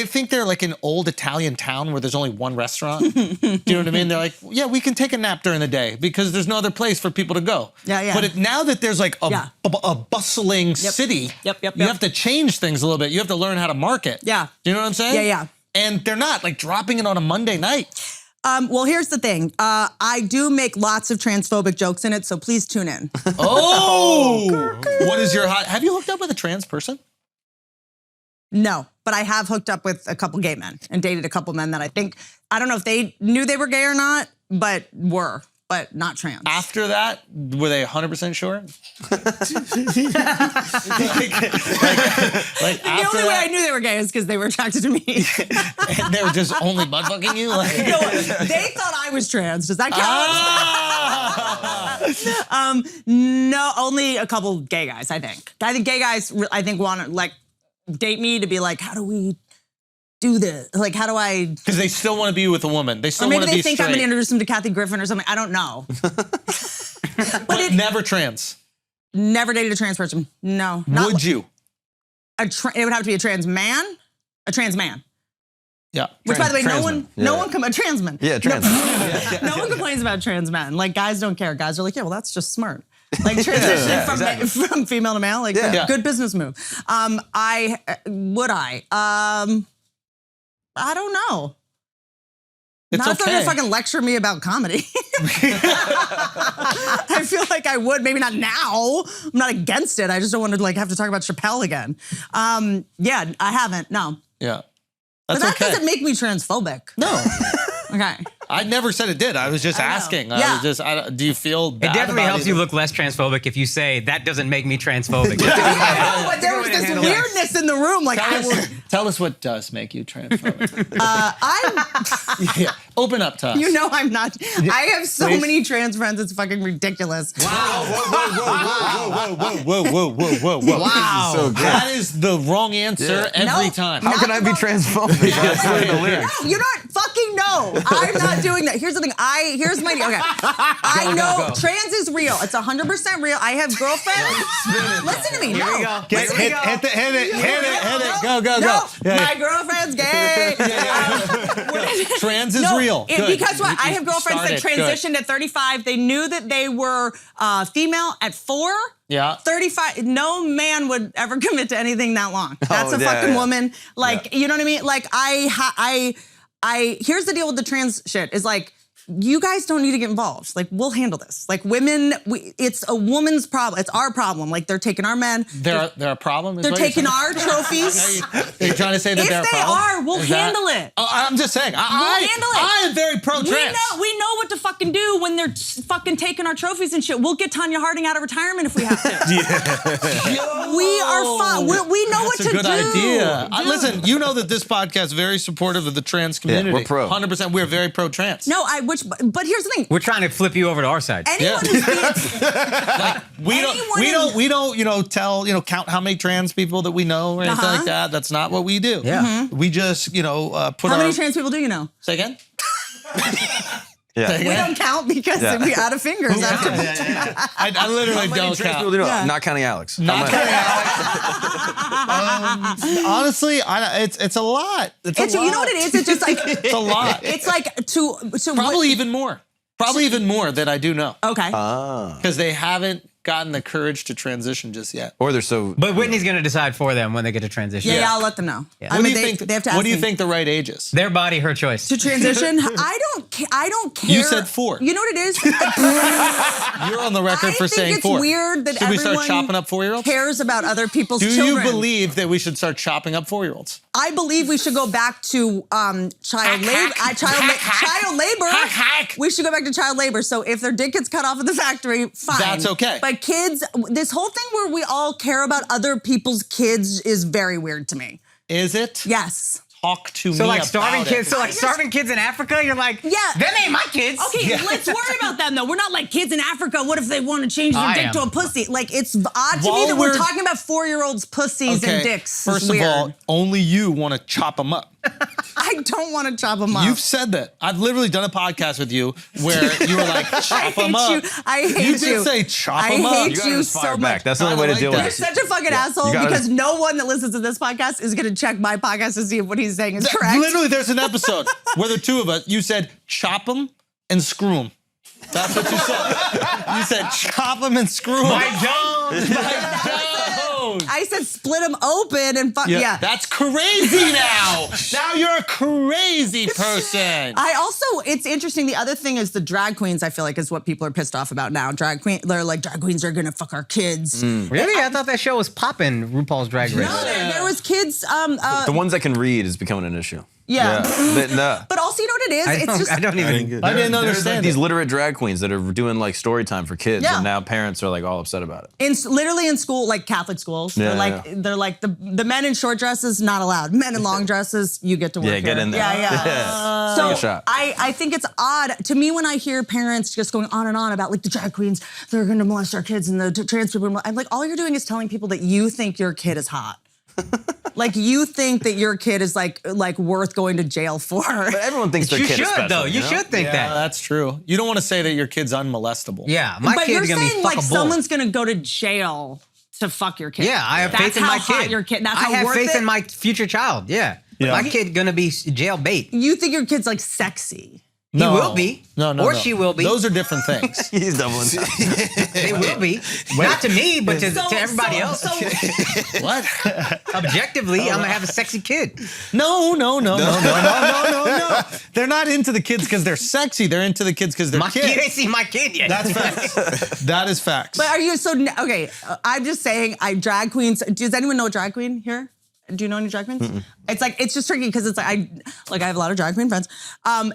think they're like an old Italian town where there's only one restaurant. Do you know what I mean? They're like, yeah, we can take a nap during the day because there's no other place for people to go. Yeah. But now that there's like a bustling city, Yep. you have to change things a little bit. You have to learn how to market. Yeah. Do you know what I'm saying? Yeah. And they're not like dropping it on a Monday night. Well, here's the thing. I do make lots of transphobic jokes in it, so please tune in. Oh! What is your have you hooked up with a trans person? No, but I have hooked up with a couple gay men and dated a couple men that I don't know if they knew they were gay or not, but not trans. After that, were they 100% sure? like The after only way that, I knew they were gay is because they were attracted to me. and they were just only butt fucking you? Like, No, they thought I was trans. Does that count? No, only a couple gay guys, I think. I think gay guys, want to like date me to be like, how do we do this? Like, how do I? Because they still want to be with a woman. They still Or want maybe to be they think straight. I'm going to introduce them to Kathy Griffin or something. I don't know. but never trans. Never dated a trans person. No. Would you? It would have to be a trans man. A trans man. Yeah. Which, by the way, trans no one a trans man. Yeah, trans. No one complains about trans men. Like, guys don't care. Guys are like, yeah, well, that's just smart. Like, transitioning from female to male, like, good business move. I don't know. It's Not if they're okay. gonna fucking lecture me about comedy. I feel like I would. Maybe not now. I'm not against it. I just don't want to like have to talk about Chappelle again. Yeah, I haven't. No. Yeah. But That's that okay. doesn't make me transphobic. No. Okay. I never said it did. I was just asking. Yeah. I was just, do you feel bad It definitely about helps you look less transphobic if you say, that doesn't make me transphobic. No, but there was this weirdness in the room. Like, Tell us what does make you transphobic. I'm. Yeah. Open up to us. You know I'm not. I have so many trans friends. It's fucking ridiculous. Wow. Whoa. Wow. So good. That is the wrong answer every time. How can I be transphobic? That's in the lyrics. No, you're not fucking no. I'm not doing that. Here's the thing. Here's my deal. Okay. I know trans is real. It's 100% real. I have girlfriends. Listen to me. Here we go. Hit it. Go. No, Yeah. my girlfriend's gay. Trans is real. Good. Because what? I have girlfriends that Started. Good. transitioned at 35. They knew that they were female at 4. Yeah. 35. No man would ever commit to anything that long. That's a fucking woman. Like, you know what I mean? Like, here's the deal with the trans shit is like, you guys don't need to get involved. Like, we'll handle this. Like, women, it's a woman's problem. It's our problem. Like, they're taking our men. They're a problem? They're taking our trophies. Are you trying to say that they're a problem? If they are, we'll handle it. Oh, I'm just saying. We'll handle it. I am very pro-trans. We know what to fucking do when they're fucking taking our trophies and shit. We'll get Tanya Harding out of retirement if we have to. We are fine. We know what to do. That's a good idea. Listen, you know that this podcast is very supportive of the trans community. Yeah, we're pro. 100%. We're very pro-trans. No, but here's the thing. We're trying to flip you over to our side. Anyone who's we don't count how many trans people that we know or anything like that. That's not what we do. Yeah. We just, put How many trans people do you know? Say again? Yeah. We don't count because we out of fingers. I literally don't count. Not counting Alex. Not counting Alex. Honestly, it's a lot. It's a lot. You know what it is? It's just like it's a lot. It's like to probably even more. Probably even more than I do know. Okay. Because they haven't gotten the courage to transition just yet. Or they're so. But Whitney's going to decide for them when they get to transition. Yeah, I'll let them know. Yeah. I mean, They have to ask what do you think the right age is? Their body, her choice. To transition? I don't care. You said 4. You know what it is? You're on the record for saying 4. I think it's weird that Should we start everyone chopping up 4-year's? cares about other people's Do children. you believe that we should start chopping up 4-year-olds? I believe we should go back to child labor. We should go back to child labor. So if their dick gets cut off in the factory, fine. That's okay. But kids, this whole thing where we all care about other people's kids is very weird to me. Is it? Yes. Talk to me So like about starving it. kids. So like starving kids in Africa, you're like, Yeah. them ain't my kids. Okay, let's worry about them though. We're not like kids in Africa. What if they want to change their dick to a pussy? Like, it's odd to me that we're talking about 4-year-olds' pussies and dicks. First of all, only you want to chop them up. I don't want to chop them up. You've said that. I've literally done a podcast with you where you were like, chop them up. I hate you. You did say chop them up. I You hate gotta you just fire so back. much. That's the only way to deal with You're it. such a fucking asshole because no one that listens to this podcast is going to check my podcast to see if what he's saying is correct. Literally, there's an episode where the two of us, you said chop them and screw them. That's what you said. You said chop them and screw them. My Jones. I said split them open and fuck yeah. That's crazy now. Now you're a crazy person. It's interesting. The other thing is the drag queens, I feel like, is what people are pissed off about now. They're like, drag queens are gonna fuck our kids. Really? I thought that show was popping, RuPaul's Drag Race. No, there was kids. The ones that can read is becoming an issue. Yeah. But also, you know what it is? I didn't understand There's like it. these literate drag queens that are doing like story time for kids, Yeah. and now parents are like all upset about it. Literally in school, like Catholic schools, Yeah, they're like the men in short dresses not allowed. Men in long dresses, you get to work. Yeah, get here. in there. Yeah. Take a So shot. I think it's odd to me when I hear parents just going on and on about like the drag queens, they're going to molest our kids and the trans people. I'm like, all you're doing is telling people that you think your kid is hot. Like you think that your kid is like worth going to jail for. But everyone thinks their You kid is should, special. though. You should think Yeah, that. that's true. You don't want to say that your kid's unmolestable. Yeah, my But you're kid's gonna be saying fuck like a bull. someone's going to go to jail to fuck your kid. Yeah, I have That's faith in my how hot kid. your kid. That's I how have worth faith it? in my future child. Yeah. My kid gonna be jail bait. You think your kid's like sexy. He will be. No. Or she will be. Those are different things. He's doubling down. They will be. Not to me, but to everybody else. What? Objectively, I'm gonna have a sexy kid. No. They're not into the kids because they're sexy. They're into the kids because they're My kids. kid ain't seen my kid yet. That's facts. That is facts. But are you okay? I'm just saying, drag queens. Does anyone know a drag queen here? Do you know any drag queens? It's just tricky because it's like I have a lot of drag queen friends.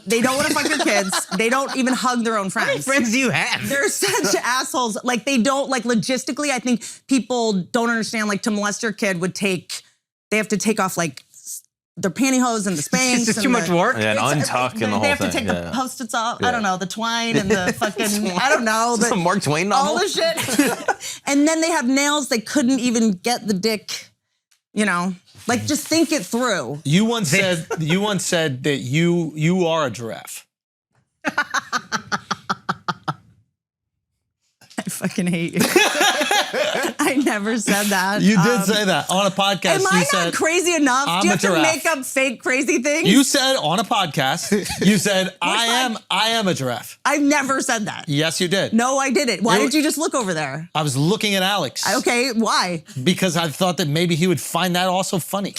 They don't want to fuck your kids. They don't even hug their own friends. How many friends do you have? They're such assholes. Like they don't logistically. I think people don't understand. Like to molest your kid they have to take off like their pantyhose and the Spanx. It's just too much work. Yeah, and untuck and the whole thing. They have to take the post-its off. I don't know, the twine and the fucking, I don't know. Is this a Mark Twain novel? All the shit. And then they have nails. They couldn't even get the dick, like just think it through. You once said that you are a giraffe. I fucking hate you. I never said that. You did say that on a podcast. Am I not crazy enough? I'm Do you a have to giraffe. make up fake crazy things? You said on a podcast, you said, I am a giraffe. I've never said that. Yes, you did. No, I didn't. Why did you just look over there? I was looking at Alex. Okay, why? Because I thought that maybe he would find that also funny.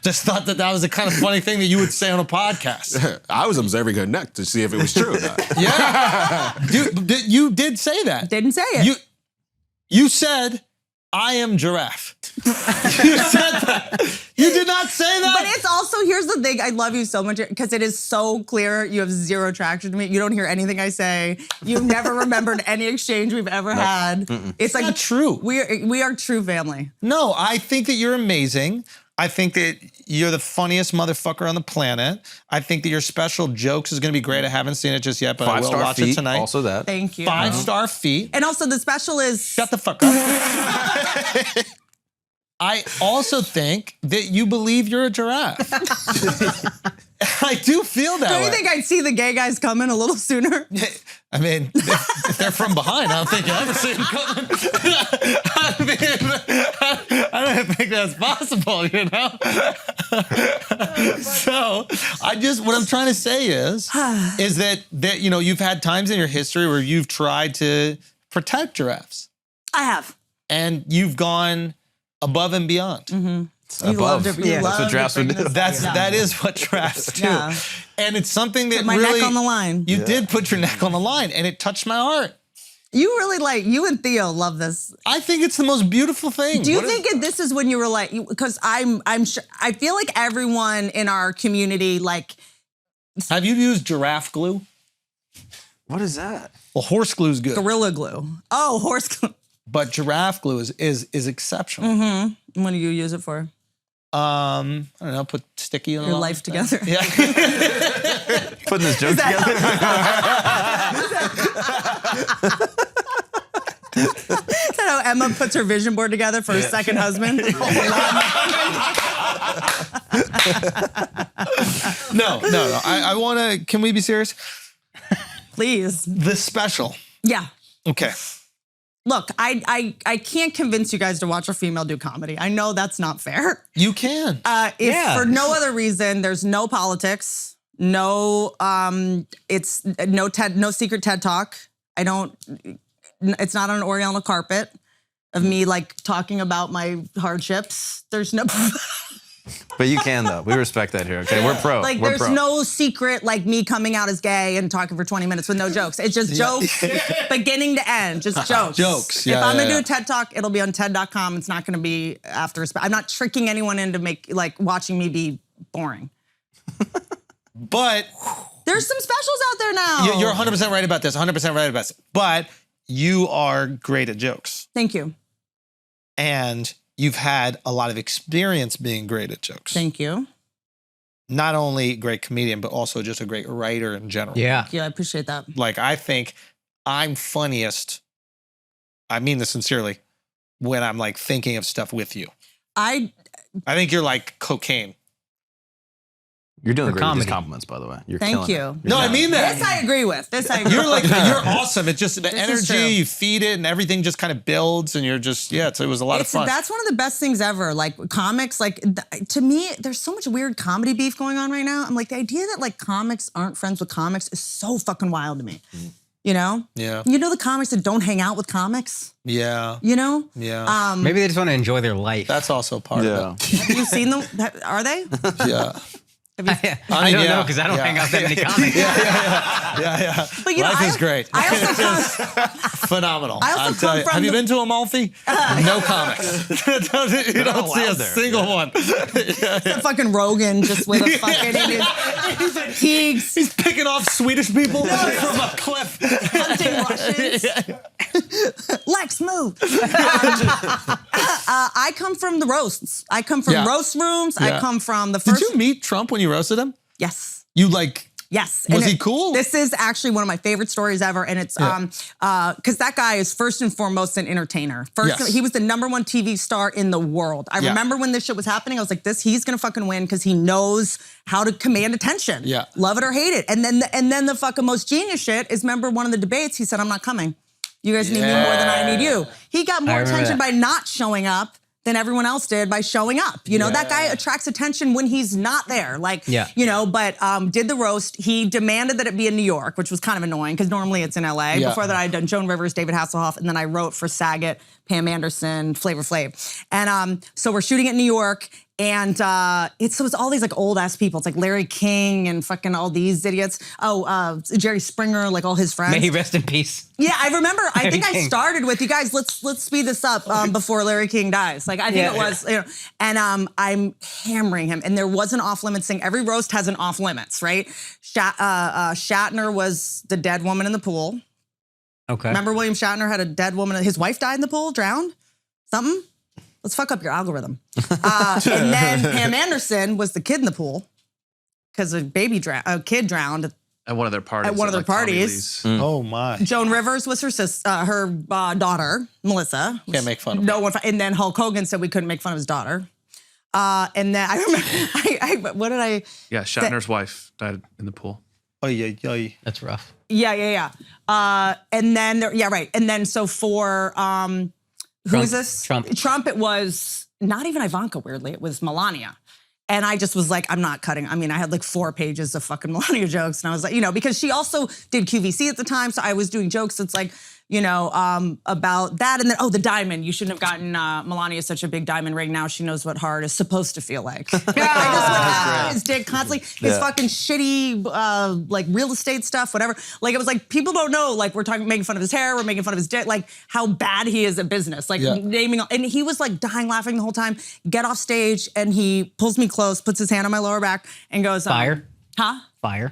Just thought that was the kind of funny thing that you would say on a podcast. I was observing her neck to see if it was true or not. Yeah. You did say that. Didn't say it. You said, I am giraffe. You said that. You did not say that. But it's also, here's the thing, I love you so much because it is so clear you have zero attraction to me. You don't hear anything I say. You've never remembered any exchange we've ever had. It's like not true. We are true family. No, I think that you're amazing. I think that you're the funniest motherfucker on the planet. I think that your special jokes is going to be great. I haven't seen it just yet, but I will watch it tonight. Also that. Thank you. 5-star feet. And also the special is... Shut the fuck up. I also think that you believe you're a giraffe. I do feel that way. Don't you think I'd see the gay guys coming a little sooner? I mean, if they're from behind, I don't think you'll ever see them coming. I don't think that's possible, you know? So, what I'm trying to say is that you know, you've had times in your history where you've tried to protect giraffes. I have. And you've gone above and beyond. Mm-hmm. You loved it. That's what giraffes would do. That is what giraffes do. Yeah. And it's something that Put my really... neck on the line. You did put your neck on the line, and it touched my heart. You really you and Theo love this. I think it's the most beautiful thing. Do you think this is when you were like, because I'm sure, I feel like everyone in our community, like... Have you used giraffe glue? What is that? Well, horse glue is good. Gorilla glue. Oh, horse glue. But giraffe glue is exceptional. Mm-hmm. What do you use it for? I don't know, put sticky on your life together. Yeah. Putting this joke together. Is that how Emma puts her vision board together for her second husband? No. I want to, can we be serious? Please. The special. Yeah. Okay. Look, I can't convince you guys to watch a female do comedy. I know that's not fair. You can. If for no other reason, there's no politics, no it's no secret TED Talk. It's not on an Oriental carpet of me like talking about my hardships. There's no But you can though. We respect that here. Okay, we're pro. Like we're there's pro. no secret like me coming out as gay and talking for 20 minutes with no jokes. It's just jokes, beginning to end, just jokes. Jokes. If I'm gonna do a TED Talk, it'll be on TED.com. It's not gonna be after. I'm not tricking anyone into watching me be boring. But there's some specials out there now. You're 100% right about this. 100% right about this. But you are great at jokes. Thank you. And you've had a lot of experience being great at jokes. Thank you. Not only a great comedian, but also just a great writer in general. Yeah. Yeah, I appreciate that. Like, I think I'm funniest, I mean this sincerely, when I'm like thinking of stuff with you. I think you're like cocaine. You're doing great with comedy. these compliments, by the way. You're Thank killing you. it. No, I mean that. This I agree with. This I agree You're with. you're awesome. It's just the This is energy, true. you feed it, and everything just kind of builds, and you're just, it was a lot of fun. That's one of the best things ever. Like comics, to me, there's so much weird comedy beef going on right now. I'm like, the idea that like comics aren't friends with comics is so fucking wild to me. You know? Yeah. You know the comics that don't hang out with comics? Yeah. You know? Yeah. Maybe they just want to enjoy their life. That's also part of it. Have you seen them? Are they? Yeah. I don't know because I don't hang out that many comics. Yeah. But you know, Life is great. I also Phenomenal. I also I'll tell come you. from Have you the- been to Amalfi? No comics. You don't see a single one. the fucking Rogan just with a fucking pigs He's picking off Swedish people from a cliff. hunting Russians. Lex, move. I come from the roasts. I come from roast rooms. Yeah. I come from the first. Did you meet Trump when you roasted him? Yes. You like... Yes. Was And he cool? This is actually one of my favorite stories ever. And it's because that guy is first and foremost an entertainer. Yes. He was the #1 TV star in the world. I remember when this shit was happening, I was like, he's gonna fucking win because he knows how to command attention. Yeah. Love it or hate it. And then the fucking most genius shit is, remember one of the debates, he said, I'm not coming. You guys need me more than I need you. He got more attention by not showing up than everyone else did by showing up. You know, that guy attracts attention when he's not there. Like, you know, but did the roast. He demanded that it be in New York, which was kind of annoying because normally it's in LA. Yeah. Before that, I had done Joan Rivers, David Hasselhoff, and then I wrote for Saget, Pam Anderson, Flavor Flav. And so we're shooting it in New York. And it's all these like old ass people. It's like Larry King and fucking all these idiots. Oh, Jerry Springer, like all his friends. May he rest in peace. Yeah, I remember. I think King. I started with you guys. Let's speed this up before Larry King dies. Like I think it was, you know. And I'm hammering him. And there was an off limits thing. Every roast has an off limits, right? Shatner was the dead woman in the pool. Okay. Remember William Shatner had a dead woman. His wife died in the pool, drowned. Something. Let's fuck up your algorithm. And then Pam Anderson was the kid in the pool because a kid drowned At one of their parties. At one of their parties. Oh my. Joan Rivers was her her daughter, Melissa. Can't make fun of no one. And then Hulk Hogan said we couldn't make fun of his daughter. And then I remember, what did I? Yeah, Shatner's wife died in the pool. Oh yeah. That's rough. Yeah. And then right. And then so for who is this? Trump. It was not even Ivanka. Weirdly, it was Melania. And I just was like, I'm not cutting. I mean, I had like 4 pages of fucking Melania jokes. And I was like, you know, because she also did QVC at the time. So I was doing jokes. It's like, you know, about that. And then, the diamond. You shouldn't have gotten Melania such a big diamond ring. Now she knows what hard is supposed to feel like. I just went after his dick constantly. His fucking shitty, like real estate stuff, whatever. Like it was like, people don't know, like we're making fun of his hair. We're making fun of his dick, like how bad he is at business. Like naming, and he was like dying laughing the whole time. Get off stage and he pulls me close, puts his hand on my lower back and goes, Fire. Huh? Fire.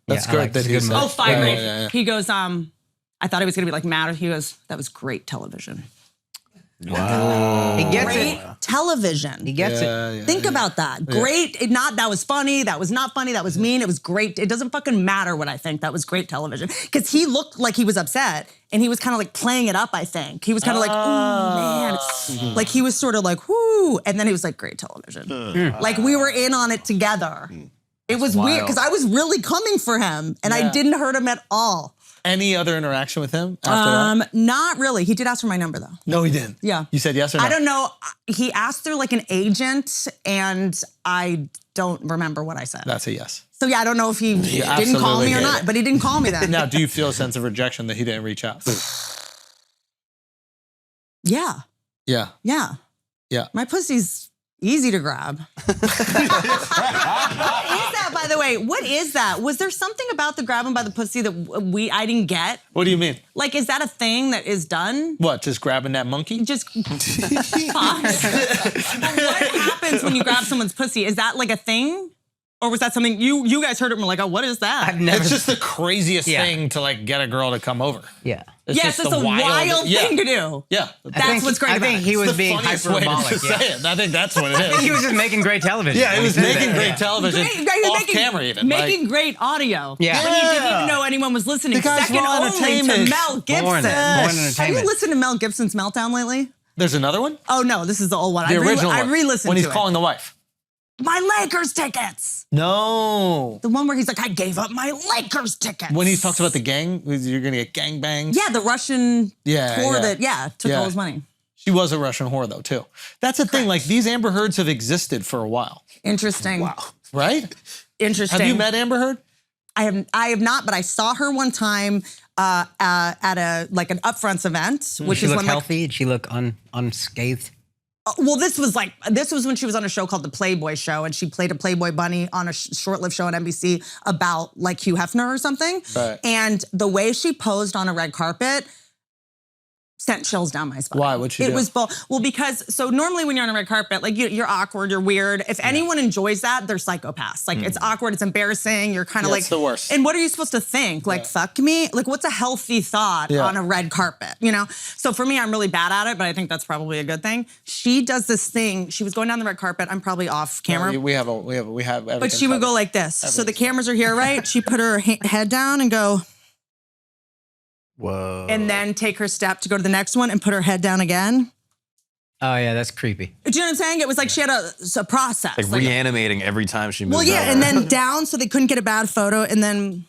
That's great that he said. Oh, fire. Yeah. He goes, I thought he was going to be like mad. He goes, that was great television. Wow. He gets great television. He gets it. Think about that. Great. That was funny. That was not funny. That was mean. It was great. It doesn't fucking matter what I think. That was great television. Because he looked like he was upset and he was kind of like playing it up, I think. He was kind of like, oh, man. Like he was sort of like, whoo. And then he was like, great television. Like we were in on it together. It was weird because I was really coming for him and I didn't hurt him at all. Any other interaction with him after that? Not really. He did ask for my number though. No, he didn't. Yeah. You said yes or no? I don't know. He asked through like an agent and I don't remember what I said. That's a yes. So yeah, I don't know if he didn't call me or not, but he didn't call me then. Now, do you feel a sense of rejection that he didn't reach out? Yeah. Yeah. Yeah. Yeah. My pussy's easy to grab. What is that, by the way? What is that? Was there something about the grabbing by the pussy that I didn't get? What do you mean? Like, is that a thing that is done? What, just grabbing that monkey? Just pause. What happens when you grab someone's pussy? Is that like a thing? Or was that something you guys heard it and were like, oh, what is that? It's just the craziest thing to like get a girl to come over. Yeah. It's a wild thing to do. Yeah. That's what's great about it. I think he was being hyperbolic. I think that's what it is. I think he was just making great television. Yeah, he was making great television. Off camera even. Making great audio. Yeah. When he didn't even know anyone was listening. The guy's Second raw only to entertainment. Mel Gibson. Born entertainment. Have you listened to Mel Gibson's Meltdown lately? There's another one? Oh, no, this is the old one. The original one. I re-listened when to he's calling the wife. My Lakers tickets. No. The one where he's like, I gave up my Lakers tickets. When he talks about the gang, you're going to get gang banged. Yeah, the Russian whore that, took all his money. She was a Russian whore, though, too. That's the thing. Like, these Amber Heards have existed for a while. Interesting. Wow. Right? Interesting. Have you met Amber Heard? I have not, but I saw her one time at an upfronts event, which is when when healthy. Did she look unscathed? Well, this was when she was on a show called The Playboy Show, and she played a Playboy bunny on a short-lived show on NBC about like Hugh Hefner or something. Right. And the way she posed on a red carpet sent chills down my spine. Why? What'd she do? It was because normally when you're on a red carpet, like you're awkward, you're weird. If anyone enjoys that, they're psychopaths. Like it's awkward, it's embarrassing. You're kind of like it's the worst. And what are you supposed to think? Like fuck me? Like what's a healthy thought on a red carpet? You know? So for me, I'm really bad at it, but I think that's probably a good thing. She does this thing. She was going down the red carpet. I'm probably off camera. We have everything. But she would go like this. So the cameras are here, right? She put her head down and go. Whoa. And then take her step to go to the next one and put her head down again. Oh, yeah, that's creepy. Do you know what I'm saying? It was like she had a process. Like reanimating every time she moved. Well, yeah, over. and then down so they couldn't get a bad photo, and then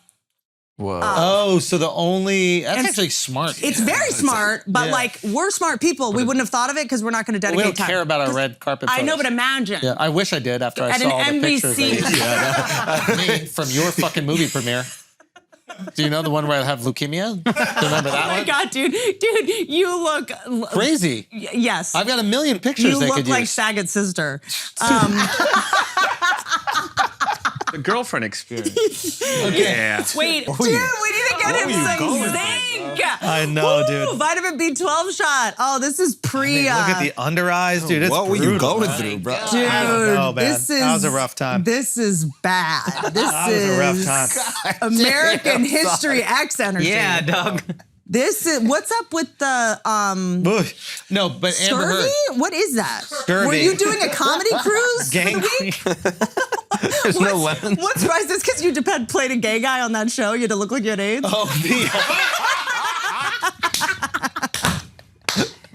Whoa. So that's actually smart. It's very smart, but like we're smart people. We wouldn't have thought of it because we're not going to dedicate We don't time. care about our red carpet photos. I know, but imagine. Yeah, I wish I did after I At saw an the pictures NBC. of me from your fucking movie premiere. Do you know the one where I have leukemia? Do you remember that Oh my one? God, dude, you look Crazy. Yes. I've got a million pictures You they look could like use. Saget's sister. The girlfriend experience. Yeah. Wait, dude, we need to get him some zinc. I know, dude. Vitamin B12 shot. Oh, this is pre. Look at the under eyes, dude. It's Oh, what were you going through, bro? Dude, I don't know, man. this is That was a rough time. This is bad. This That was a rough time. American History X energy. Yeah, Doug. This is what's up with the No, but Amber Heard. scurvy? What is that? Scurvy. Were you doing a comedy cruise? Gang. There's no lemons. What surprised is because you played a gay guy on that show. You had to look like you had AIDS.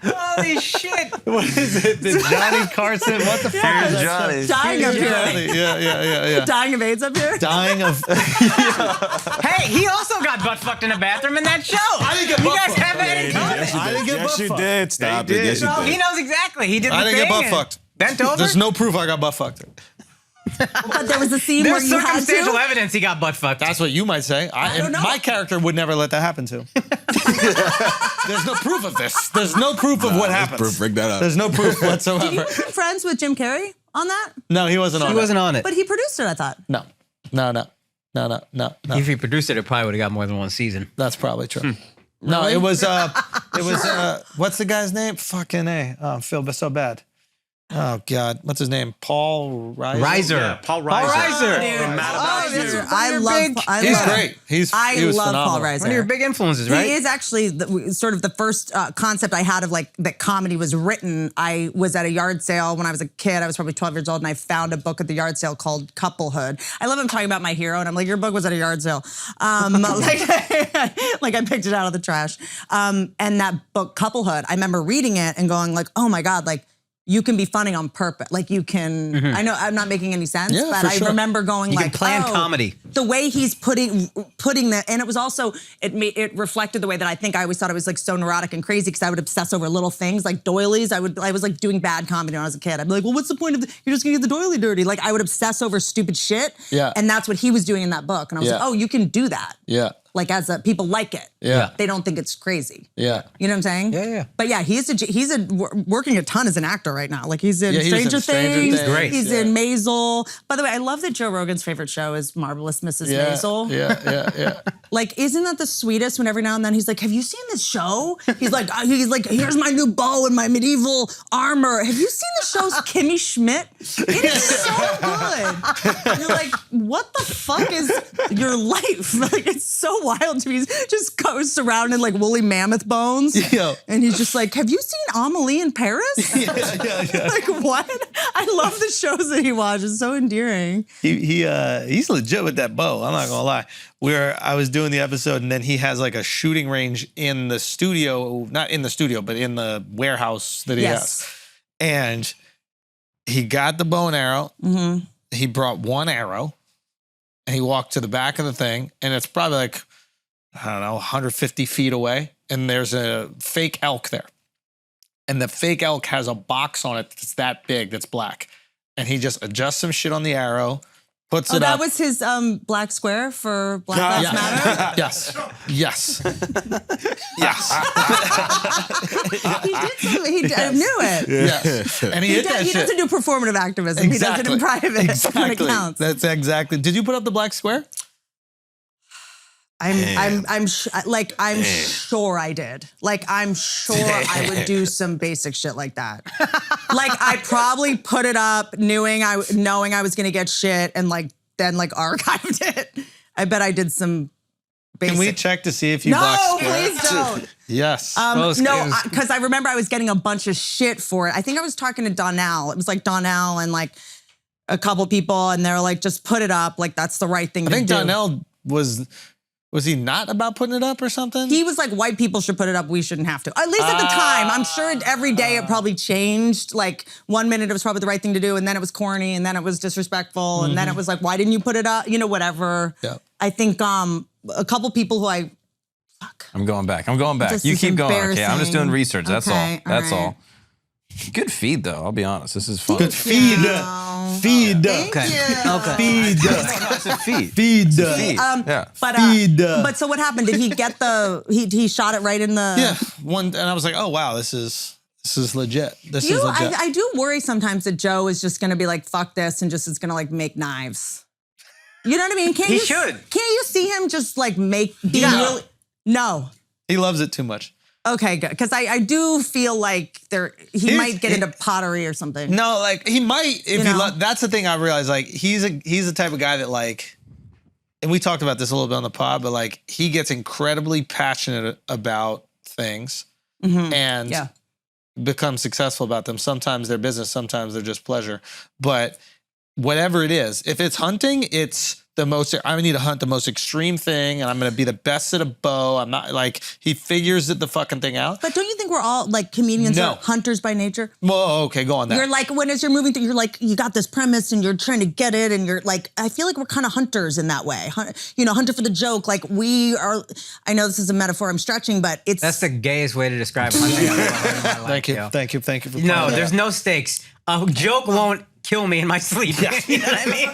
Holy shit. What is it? The Johnny Carson? What the fuck is that? Johnny. Dying up here. Yeah. Dying of AIDS up here. Dying of. Hey, he also got butt fucked in a bathroom in that show. I didn't get You butt guys fucked. have that in common. I didn't get Yes, butt you fucked. did. Stop it. Yes, you No, he did. knows exactly. He did the I didn't thing get butt and fucked. Bent over. There's no proof I got butt fucked. But there was a scene where There's you had circumstantial to. evidence he got butt fucked. That's what you might say. don't know. My character would never let that happen to. There's no proof of this. There's no proof of what happens. Bring that up. There's no proof Did you whatsoever. become friends with Jim Carrey on that? No, he wasn't on He it. wasn't on it. But he produced it, I thought. No. If he produced it, it probably would have got more than one season. That's probably true. No, it was what's the guy's name? Fucking A. Oh, I feel so bad. Oh God, what's his name? Paul Reiser. Riser. Paul Reiser. Dude. Mad About You. He's great. He was I love phenomenal. Paul Reiser. One of your big influences, right? He is actually sort of the first concept I had of like that comedy was written. I was at a yard sale when I was a kid. I was probably 12 years old, and I found a book at the yard sale called Couplehood. I love him talking about my hero, and I'm like, your book was at a yard sale. Like I picked it out of the trash. And that book, Couplehood, I remember reading it and going like, oh my God, like, you can be funny on purpose. Like you can, I know I'm not making any sense, Yeah, but for I sure. remember going You like, can plan oh, comedy. The way he's putting that, and it was also, it reflected the way that I think I always thought I was like so neurotic and crazy because I would obsess over little things like doilies. I was like doing bad comedy when I was a kid. I'd be like, well, what's the point of you're just gonna get the doily dirty. Like I would obsess over stupid shit. Yeah. And that's what he was doing in that book. And I was Yeah. like, oh, you can do that. Yeah. Like people like it. Yeah. They don't think it's crazy. Yeah. You know what I'm saying? Yeah. But yeah, he's working a ton as an actor right now. Like he's in Yeah, he was in Stranger Stranger Things. Things. Great. He's in Maisel. By the way, I love that Joe Rogan's favorite show is Marvelous Mrs. Maisel. Yeah. Like, isn't that the sweetest when every now and then he's like, have you seen this show? He's like, here's my new bow and my medieval armor. Have you seen the show's Kimmy Schmidt? It is so good. You're like, what the fuck is your life? Like, it's so wild to me. He's just surrounded like woolly mammoth bones. Yeah. And he's just like, have you seen Amelie in Paris? Yeah. Like, what? I love the shows that he watches. It's so endearing. He's legit with that bow. I'm not gonna lie. Where I was doing the episode, and then he has like a shooting range in the studio, not in the studio, but in the warehouse that he has. And he got the bow and arrow. Mm-hmm. He brought one arrow, and he walked to the back of the thing, and it's probably like, I don't know, 150 feet away, and there's a fake elk there. And the fake elk has a box on it that's that big, that's black. And he just adjusts some shit on the arrow, puts it that up. was his black square for Black Lives Matter? Yes. He did I knew it. Yes. And he hit that He shit. doesn't do performative activism. He does it in private when it Exactly. counts. That's exactly. Did you put up the black square? I'm sure I did. Like, I'm sure I would do some basic shit like that. Like, I probably put it up knowing I was gonna get shit and like then like archived it. I bet I did some basic. Can we check to see if you black No, square? please don't. Yes. No, because I remember I was getting a bunch of shit for it. I think I was talking to Donnell. It was like Donnell and like a couple people, and they're like, just put it up. Like, that's the right thing to do. I think Donnell was he not about putting it up or something? He was like, white people should put it up. We shouldn't have to. At least at the time. I'm sure every day it probably changed. Like 1 minute it was probably the right thing to do, and then it was corny, and then it was disrespectful, and then it was like, why didn't you put it up? You know, whatever. Yeah. I think a couple people who I'm going back. This You is keep going. Okay, I'm just doing embarrassing. research. That's Okay, all. That's all right. all. Good feed though. I'll be honest. This is fun. Good feed. Feed. Thank Okay. you. Okay. Feed. It's a feed. Feed. Feed. Yeah. But Feed. but so what happened? Did he get he shot it right in the Yeah, and I was like, oh wow, this is legit. This is You, legit. I do worry sometimes that Joe is just gonna be like, fuck this, and just is gonna like make knives. You know what I mean? He should. Can't you see him just like make No. No. He loves it too much. Okay, good. Because I do feel like he might get into pottery or something. No, like he might if You he. know? That's the thing I realized. Like he's the type of guy that like, and we talked about this a little bit on the pod, but like he gets incredibly passionate about things and Yeah. becomes successful about them. Sometimes they're business, sometimes they're just pleasure. But whatever it is, if it's hunting, it's the most, I need to hunt the most extreme thing and I'm going to be the best at a bow. I'm not like, he figures the fucking thing out. But don't you think we're all like comedians No. are hunters by nature? Well, okay, go on that. You're like, as you're moving through, you're like, you got this premise and you're trying to get it. And you're like, I feel like we're kind of hunters in that way. Hunter for the joke. Like we are, I know this is a metaphor I'm stretching, but it's. That's the gayest way to describe hunting. Thank you. Thank you. No, pointing that there's out. no stakes. A joke won't kill me in my sleep. You know what I mean?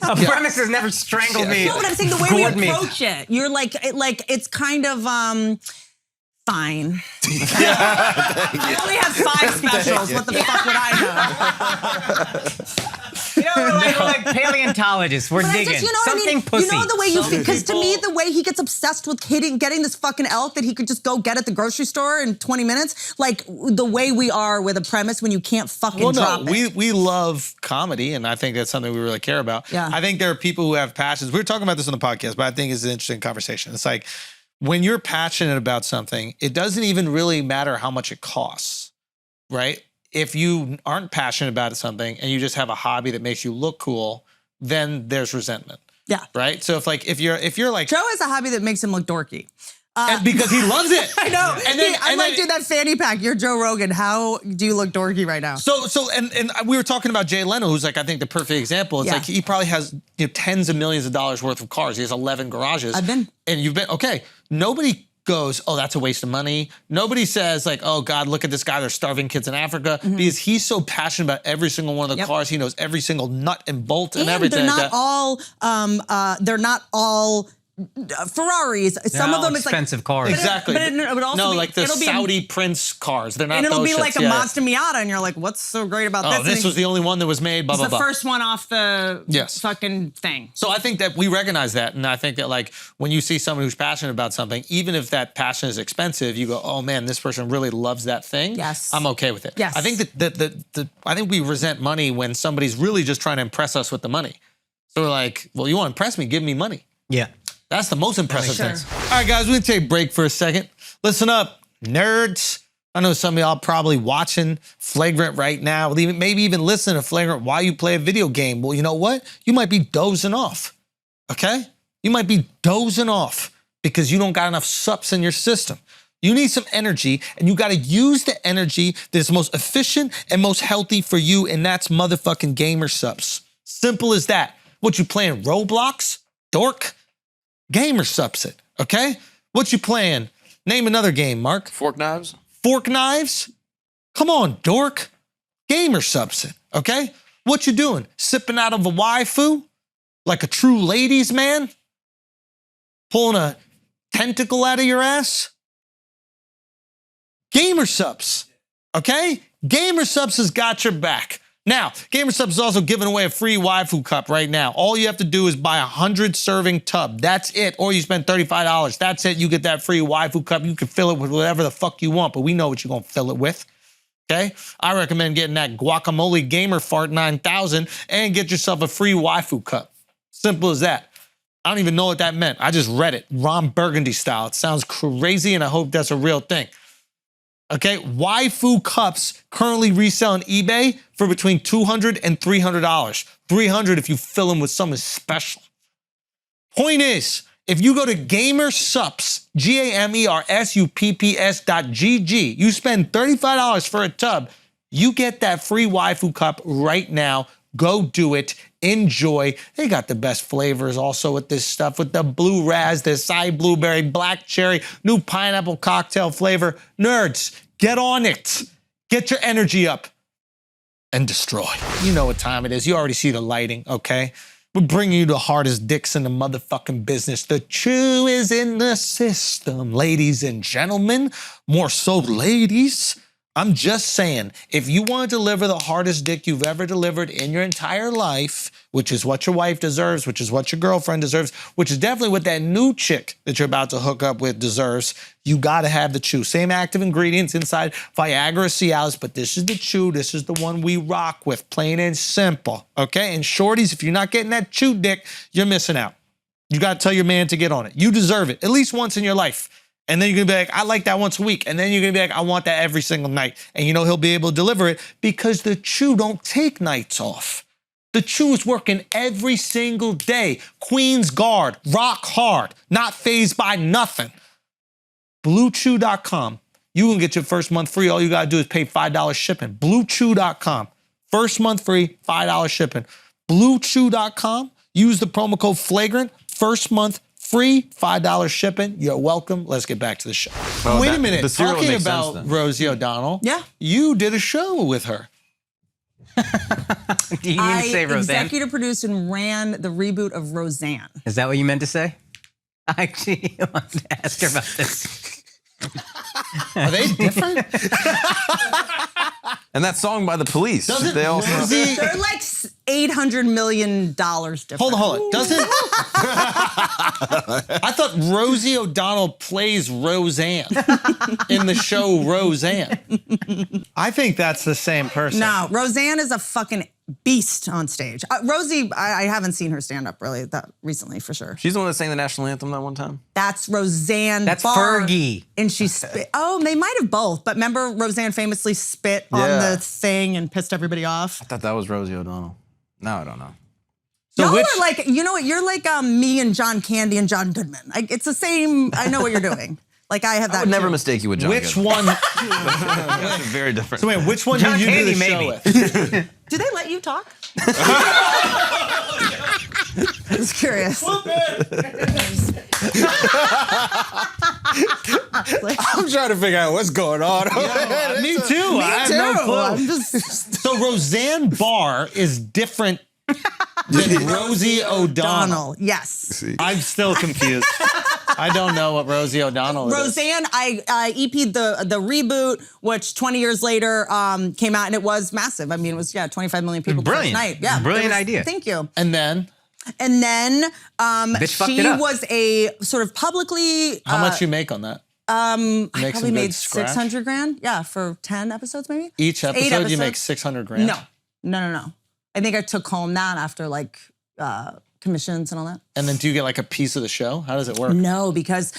A premise has never strangled me. No, but I'm saying the way we gored me. approach it. You're like it's kind of fine. I only have 5 specials. What the fuck would I know? You know, we're like paleontologists. We're But I digging. just, you know what I Something mean? pussy. You know the way you feel, because to me, the way he gets obsessed with getting this fucking elk that he could just go get at the grocery store in 20 minutes, like the way we are with a premise when you can't fucking drop it. we love comedy, and I think that's something we really care about. Yeah. I think there are people who have passions. We were talking about this on the podcast, but I think it's an interesting conversation. It's like when you're passionate about something, it doesn't even really matter how much it costs, right? If you aren't passionate about something and you just have a hobby that makes you look cool, then there's resentment. Yeah. Right. So if you're like Joe has a hobby that makes him look dorky. and because he loves it. I know. And then, I might do that fanny pack. You're Joe Rogan. How do you look dorky right now? So and we were talking about Jay Leno, who's like I think the perfect example. It's Yeah. like he probably has tens of millions of dollars worth of cars. He has 11 garages. I've been. And you've been okay. Nobody goes, oh, that's a waste of money. Nobody says like, oh God, look at this guy. They're starving kids in Africa because he's so passionate about every single one of the cars. He knows every single nut and bolt and everything. They're not all Ferraris. Some They're of them all is like expensive cars. Exactly. But it would also no, be, like the it'll be Saudi Prince cars. They're not and it'll those be shits. like a Yeah. Mazda Miata, and you're like, what's so great about this? Oh, this And was the only one that was made, blah, it's blah, the blah. first one off the Yes. fucking thing. So I think that we recognize that. And I think that like when you see someone who's passionate about something, even if that passion is expensive, you go, oh man, this person really loves that thing. Yes. I'm okay with it. Yes. I think that I think we resent money when somebody's really just trying to impress us with the money. So we're like, well, you want to impress me? Give me money. Yeah. That's the most impressive Sure. thing. All right, guys, we're going to take a break for a second. Listen up, nerds. I know some of y'all probably watching Flagrant right now, maybe even listening to Flagrant while you play a video game. Well, you know what? You might be dozing off, okay? You might be dozing off because you don't got enough sups in your system. You need some energy, and you got to use the energy that's most efficient and most healthy for you, and that's motherfucking gamer subs. Simple as that. What, you playing Roblox? Dork? Gamer subs it, okay? What you playing? Name another game, Mark. Fork knives? Fork knives? Come on, dork. Gamer subs it, okay? What you doing? Sipping out of a waifu? Like a true ladies man? Pulling a tentacle out of your ass? Gamer subs, okay? Gamer subs has got your back. Now, Gamer Subs is also giving away a free waifu cup right now. All you have to do is buy a 100-serving tub. That's it. Or you spend $35. That's it. You get that free waifu cup. You can fill it with whatever the fuck you want, but we know what you're going to fill it with. Okay? I recommend getting that Guacamole Gamer Fart 9000 and get yourself a free waifu cup. Simple as that. I don't even know what that meant. I just read it. Ron Burgundy style. It sounds crazy, and I hope that's a real thing. Okay, waifu cups currently resell on eBay for between $200 and $300. $300 if you fill them with something special. Point is, if you go to GamerSupps, GamerSupps.gg, you spend $35 for a tub, you get that free waifu cup right now Go do it. Enjoy. They got the best flavors also with this stuff, with the blue raz, the acai blueberry, black cherry, new pineapple cocktail flavor. Nerds, get on it. Get your energy up and destroy. You know what time it is. You already see the lighting, okay? We're bringing you the hardest dicks in the motherfucking business. The chew is in the system, ladies and gentlemen. More so, ladies. I'm just saying, if you want to deliver the hardest dick you've ever delivered in your entire life, which is what your wife deserves, which is what your girlfriend deserves, which is definitely what that new chick that you're about to hook up with deserves, you gotta have the chew. Same active ingredients inside Viagra, Cialis, but this is the chew. This is the one we rock with, plain and simple, okay? And shorties, if you're not getting that chew dick, you're missing out. You gotta tell your man to get on it. You deserve it, at least once in your life. And then you're gonna be like, I like that once a week. And then you're gonna be like, I want that every single night. And you know he'll be able to deliver it because the chew don't take nights off. The chew is working every single day. Queen's Guard, rock hard, not phased by nothing. BlueChew.com. You can get your first month free. All you gotta do is pay $5 shipping. BlueChew.com. First month free, $5 shipping. BlueChew.com. Use the promo code FLAGRANT. First month free, $5 shipping. You're welcome. Let's get back to the show. Oh, Wait a minute. the cereal Talking makes sense about then. Rosie O'Donnell. Yeah. You did a show with her. You didn't I say Roseanne. executive produced and ran the reboot of Roseanne. Is that what you meant to say? I actually wanted to ask her about this. Are they different? And that song by the Police. Doesn't They also Rosie... They're like $800 million different. Hold on. Doesn't... I thought Rosie O'Donnell plays Roseanne in the show Roseanne. I think that's the same person. No, Roseanne is a fucking beast on stage. Rosie, I haven't seen her stand up really that recently for sure. She's the one that sang the national anthem that one time. That's Roseanne That's Barr, Fergie. And she spit. Oh, they might have both. But remember Roseanne famously spit on Yeah. the thing and pissed everybody off? I thought that was Rosie O'Donnell. Now I don't know. So Y'all which... are like, you know what? You're like me and John Candy and John Goodman. It's the same. I know what you're doing. Like I have that. I would never too. mistake you with John Which Goodman. one... Very different. So wait, which one John did you Candy, do the show maybe. with? Do they let you talk? Just curious. I'm trying to figure out what's going on. Me too. I have no clue. I'm just So Roseanne Barr is different than Rosie O'Donnell. Donald. Yes. I'm still confused. I don't know what Rosie O'Donnell is. Roseanne, I EP'd the reboot, which 20 years later came out, and it was massive. I mean, it was 25 million people Brilliant. first night. Yeah, Brilliant it was- idea. Thank you. And then, Bitch fucked she it up. was a sort of publicly. how much you make on that? I Make probably some good made scratch? 600 grand. Yeah, for 10 episodes maybe. Each 8 episode you make episodes. 600 grand? No. I think I took home that after like commissions and all that. And then do you get like a piece of the show? How does it work? No, because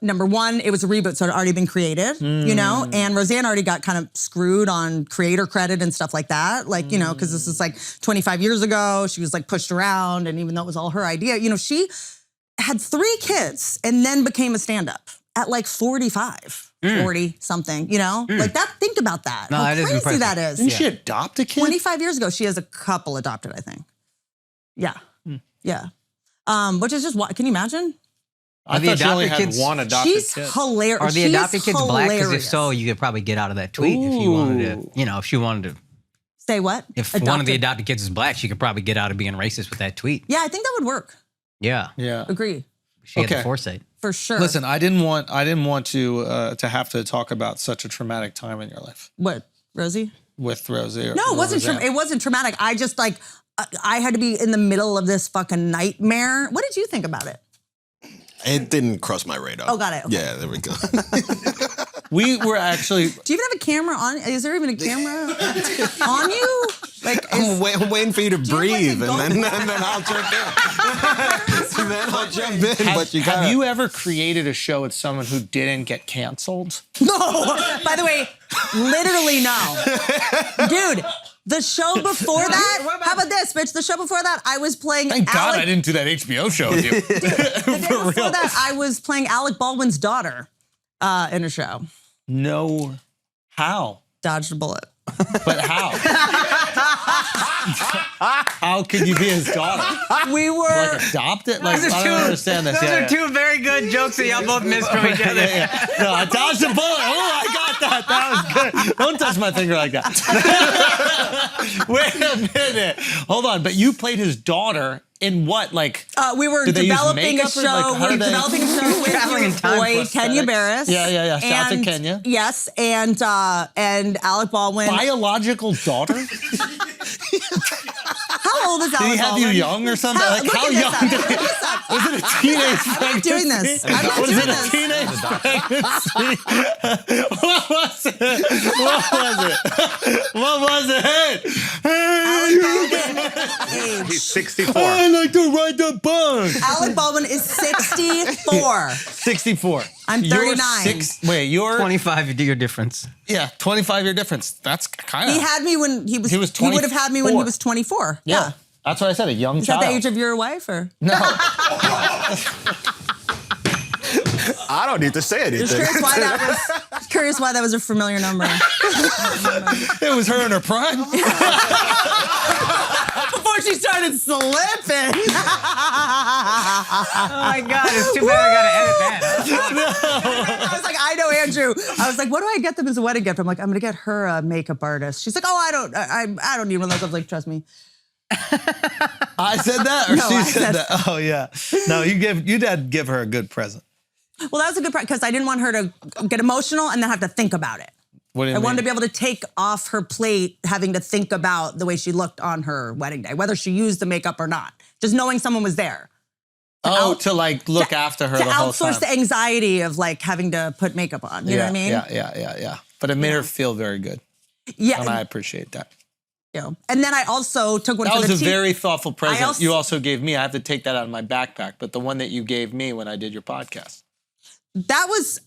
number one, it was a reboot, so it had already been created, you know, and Roseanne already got kind of screwed on creator credit and stuff like that. Like, you know, because this is like 25 years ago, she was like pushed around, and even though it was all her idea, you know, she had 3 kids and then became a stand-up at like 45, 40 something, you know? Like that, think about that. No, How that is crazy impressive. that is. Didn't she adopt a kid? 25 years ago, she has a couple adopted, I think. Yeah. Yeah. Which is just, can you imagine? I the thought she only adopted had kids- one adopted She's kid. hilarious. Are the She's adopted kids black? Because if hilarious. so, you could probably get out of that tweet if you wanted to, you know, if she wanted to. Say what? If one of the adopted kids is black, she could probably get out of being racist with that tweet. Yeah, I think that would work. Yeah. Yeah. Agree. She had Okay. the foresight. For sure. Listen, I didn't want to have to talk about such a traumatic time in your life What, Rosie? with Rosie. Or, No, it wasn't. Roseanne. It wasn't traumatic. I just like, I had to be in the middle of this fucking nightmare. What did you think about it? It didn't cross my radar. Oh, got it. Okay. Yeah, there we go. We were actually. Do you even have a camera on? Is there even a camera on you? Like, I'm waiting for you to you have, like, a breathe, and goal? then I'll jump in. Then I'll jump in. But you Have gotta. you ever created a show with someone who didn't get canceled? No. By the way, literally no. Dude, the show before that, how about this, bitch? The show before that, I was playing Thank God I Alec. didn't do that HBO show with you. The day before that, I was playing Alec Baldwin's daughter in a show. No. How? Dodged a bullet. But how? How could you be his daughter? We were Like adopted? Like, I don't understand this. Those are two very good jokes that y'all both missed from each other. No, I dodged a bullet. Oh, I got that. That was good. Don't touch my finger like that. Wait a minute. Hold on. But you played his daughter in what? Like, we were did they use developing a makeup or, show. like, how We were did they- developing a show with Traveling in your time boy prosthetics. Kenya Barris. Yeah. Shout out to And- Kenya. Yes, and Alec Baldwin. Biological daughter? How old is Did he Alec have Baldwin? you young or something? Like, look how at this young up. did Look he? at this up. Was it a teenage I'm pregnancy? not doing this. I'm not Was doing it a this. teenage pregnancy? What was it? What was it? He's 64. I like to ride the bus. Alec Baldwin is 64. 64. I'm 39. You're 25-year difference. 25-year difference. That's kind of. He had me when he was. He was He would have had me when he 24. was 24. Yeah. That's what I said. A young Is that child. the age of your wife, or? No. I don't need to say anything. Just curious why that was a familiar number. It was her in her prime. Before she started slipping. Oh my God, it's too bad I gotta edit that. I was like, I know Andrew. I was like, what do I get them as a wedding gift? I'm like, I'm gonna get her a makeup artist. She's like, oh, I don't need one of those. I was like, trust me. I said that, or No, she I said said- that. Oh yeah. No, you did give her a good present. Well, that was a good part because I didn't want her to get emotional and then have to think about it. What do you I mean? wanted to be able to take off her plate having to think about the way she looked on her wedding day, whether she used the makeup or not. Just knowing someone was there. To like look after her To the whole time. outsource the anxiety of like having to put makeup on. You know what I mean? Yeah. But it made her feel very good, Yeah. and I appreciate that. You know. And then I also took one That for was the a team. very thoughtful present also- you also gave me. I have to take that out of my backpack, but the one that you gave me when I did your podcast,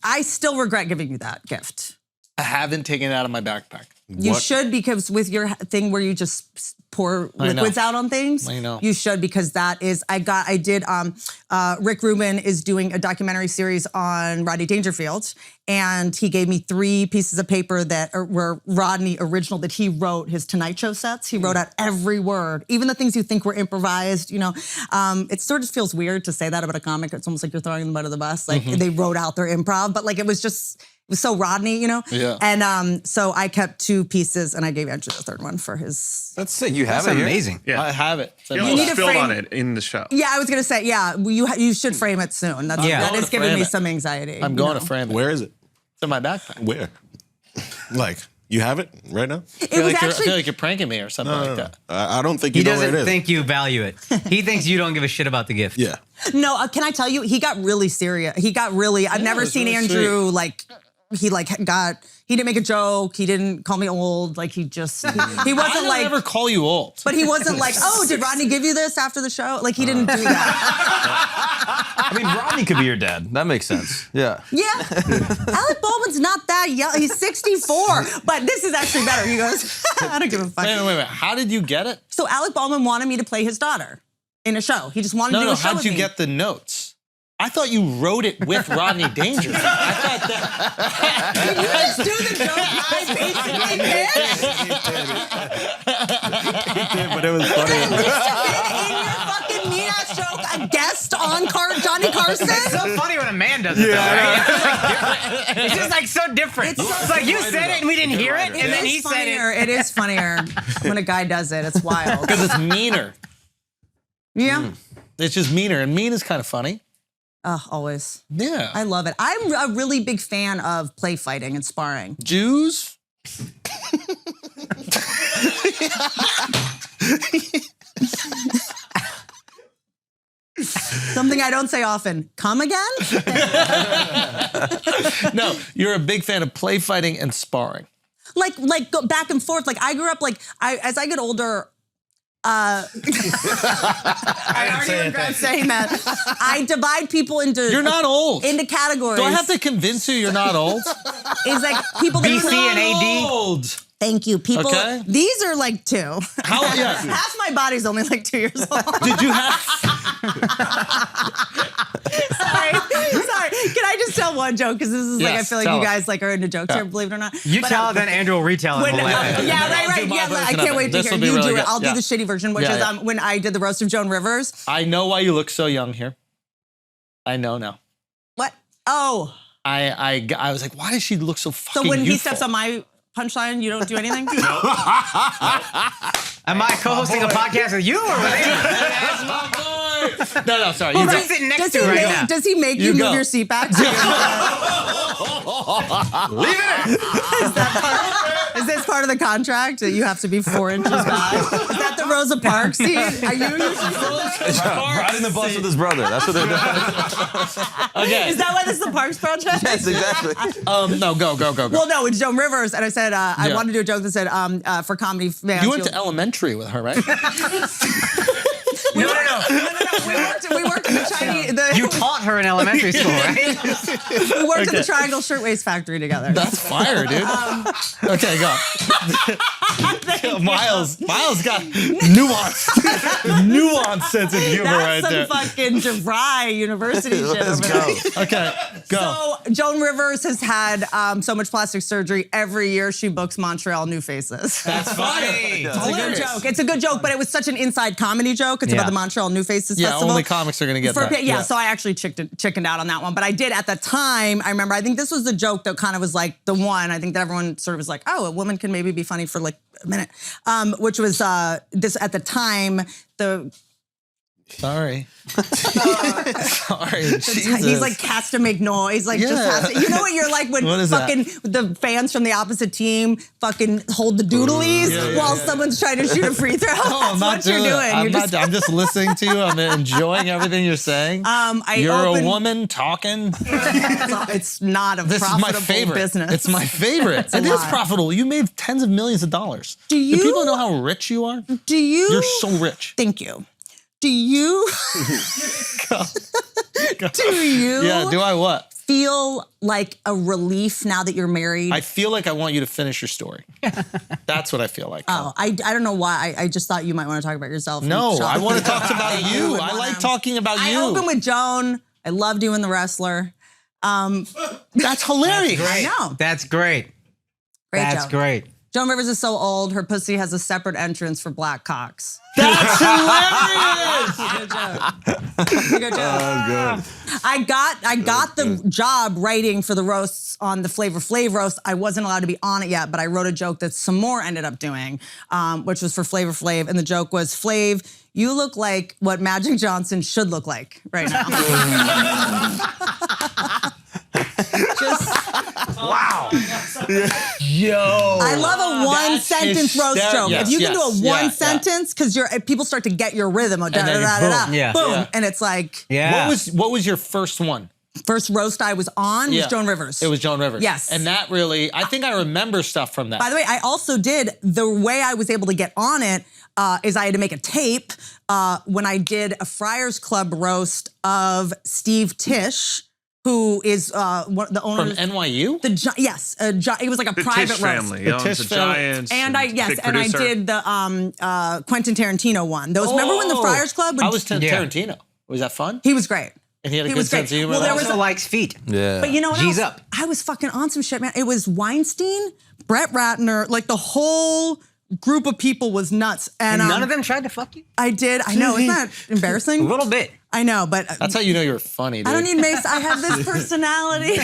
I still regret giving you that gift. I haven't taken it out of my backpack. You should, because with your thing where you just pour I know. liquids out on things, I know. you should, because that is, Rick Rubin is doing a documentary series on Rodney Dangerfield, and he gave me 3 pieces of paper that were Rodney original that he wrote his Tonight Show sets. He wrote out every word, even the things you think were improvised, you know. It sort of feels weird to say that about a comic. It's almost like you're throwing them under the bus. Like they wrote out their improv, but like it was so Rodney, you know? Yeah. And so I kept 2 pieces and I gave Andrew the 3rd one for his. That's sick. You have That's it here? amazing. Yeah. I have it. You need almost to spilled frame- on it in the show. Yeah, I was gonna say, you should frame it soon. That going is to giving frame me it. some anxiety. I'm you going know? to frame it. Where is it? It's in my backpack. Where? Like, you have it right now? It I was feel actually. like you're pranking me or something like that. I don't think He you know where it doesn't is. think you value it. He thinks you don't give a shit about the gift. Yeah. No, can I tell you? He got really serious. He got really. I've never it was seen really Andrew like. He didn't make a joke. He didn't call me old. Like he wasn't I don't like. ever call you old. But he wasn't like, oh, did Rodney give you this after the show? Like he didn't do that. I mean, Rodney could be your dad. That makes sense. Yeah. Yeah. Alec Baldwin's not that young. He's 64. But this is actually better. He goes, I don't give a fuck. Wait. How did you get it? So Alec Baldwin wanted me to play his daughter in a show. He just wanted to do a show How'd with you me. get the notes? I thought you wrote it with Rodney Dangerfield. I thought that. Did you just do the joke I basically did? But it was funny. In your fucking mean-ass joke, a guest on Johnny Carson? It's so funny when a man does it, though, right? It's just like so different. It's like you said it and we didn't hear it, and then he said it. It is funnier when a guy does it. It's wild. Because it's meaner. Yeah. It's just meaner, and mean is kind of funny. Always. Yeah. I love it. I'm a really big fan of play fighting and sparring. Jews. Something I don't say often. Come again? No, you're a big fan of play fighting and sparring. Like go back and forth. Like I grew up as I get older, I already regret saying that. I divide people into You're not old. into categories. Do I have to convince you you're not old? It's like people that BC and AD. Old. Thank you. People Okay. These are like 2. How? Yeah. Half my body's only like 2 years old. Did you have? Sorry. Can I just tell tell one joke because this is like I Yes, feel like tell you it. guys like are into jokes here, believe it or not. You But, tell it, then Andrew will retell it. When, We'll laugh. yeah, right. my Yeah, version I of can't it. wait to This hear will be you really do it. good. I'll do Yeah. the shitty version, which Yeah, is yeah. when I did the roast of Joan Rivers. I know why you look so young here. I know now. What? Oh, I was like, why does she look so fucking so when he youthful? steps on my punchline, you don't do anything? Am I co-hosting a podcast with you or with him? No, sorry. Who's You I'm go. sitting next Does to he right make, now? does he make you, You move go. your seat back? Leave it in. Is this part of the contract that you have to be 4 inches back? Is that the Rosa Parks seat? Are you Riding the bus with his brother. That's what they're doing. Okay. Is that why this is the Parks Project? Yes, exactly. No, go. Well, no, it's Joan Rivers, and I said I Yeah. wanted to do a joke that said for comedy fans. You went to elementary with her, right? No. We worked in the Chinese. You taught her in elementary school, right? We worked at the Triangle Shirtwaist Factory together. That's fire, dude. Okay, go. Miles got nuanced sense of humor That's right some there. fucking DeVry University shit. Let's over go. there. Okay, go. So Joan Rivers has had so much plastic surgery. Every year she books Montreal New Faces. That's funny. It's a good joke. It's a good joke, but it was such an inside comedy joke. It's about the Montreal New Faces Yeah, Festival. only comics are gonna get that. Yeah, so I actually chickened out on that one. But I did at the time, I remember, I think this was the joke that kind of was like the one, I think that everyone sort of was like, oh, a woman can maybe be funny for like a minute. Which was this at the time, Sorry. Sorry. he's like has to make noise, like just has to, you know what you're like when What is fucking the fans from the opposite team fucking hold the doodlies while someone's trying to shoot a free throw. That's what you're doing. I'm just listening to you. I'm enjoying everything you're saying. You're a woman talking. It's not a This is profitable my favorite. business. It's my favorite. It is lot. profitable. You made tens of millions of dollars. Do you- people know how rich you are? Do you? You're so rich. Thank you. Do you? Do you? Yeah, do I what? Feel like a relief now that you're married? I feel like I want you to finish your story. That's what I feel like. Oh, I don't know why. I just thought you might want to talk about yourself. No, I want to Shocked. talk about you. would I wanna- like talking about you. I opened with Joan. I loved doing The Wrestler. That's hilarious. I know. That's great. Great That's joke. great. Joan Rivers is so old, her pussy has a separate entrance for black cocks. That's hilarious. Good joke. Good joke. Good. I got the job writing for the roasts on the Flavor Flav roast. I wasn't allowed to be on it yet, but I wrote a joke that some more ended up doing, which was for Flavor Flav, and the joke was, Flav, you look like what Magic Johnson should look like right now. Wow. Yo. I love a one-sentence roast joke. Yes, if you can do a yes, one yeah, sentence, because people start to get your rhythm. Boom, then boom, boom, yeah. and it's like Yeah. What was your first one? first roast I was on was Joan Rivers. It was Joan Rivers. Yes. And that really, I think I remember stuff from that. By the way, I also did, the way I was able to get on it is I had to make a tape when I did a Friars Club roast of Steve Tisch, who is the owner From NYU? Yes, it was like a The private Tisch roast. family. He owns Tisch the family. Giants. And I big and I producer. did the Quentin Tarantino one. Those remember when the Friars Club? I was Tarantino. Was that fun? He was great. And he had a He good was great. sense of humor. Well, there also? was Also likes feet. Yeah. But you know what G's else? up. I was fucking on some shit, man. It was Weinstein, Brett Ratner, like the whole group of people was nuts. And None of them tried to fuck you? I did. I know. Isn't that A embarrassing? little bit. I know, but That's how you know you're funny, dude. I don't need Mace. I have this personality.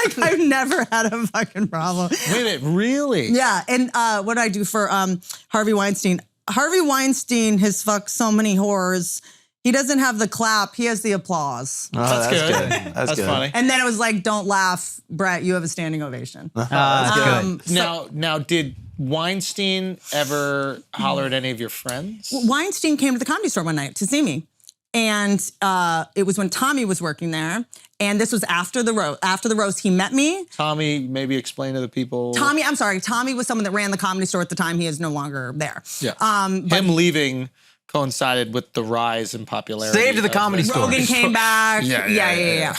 Like, I've never had a fucking problem. Wait a minute, really? Yeah, and what did I do for Harvey Weinstein? Harvey Weinstein has fucked so many whores. He doesn't have the clap. He has the applause. Oh, That's good. That's good. funny. And then it was like, don't laugh, Brett. You have a standing ovation. That's good. Now, did Weinstein ever holler at any of your friends? Weinstein came to the Comedy Store one night to see me. And it was when Tommy was working there. And this was after the roast. After the roast, he met me. Tommy, maybe explain to the people. Tommy was someone that ran the Comedy Store at the time. He is no longer there. Yeah. Him leaving coincided with the rise in popularity. Saved the of Comedy it. Store. Rogan came back. Yeah.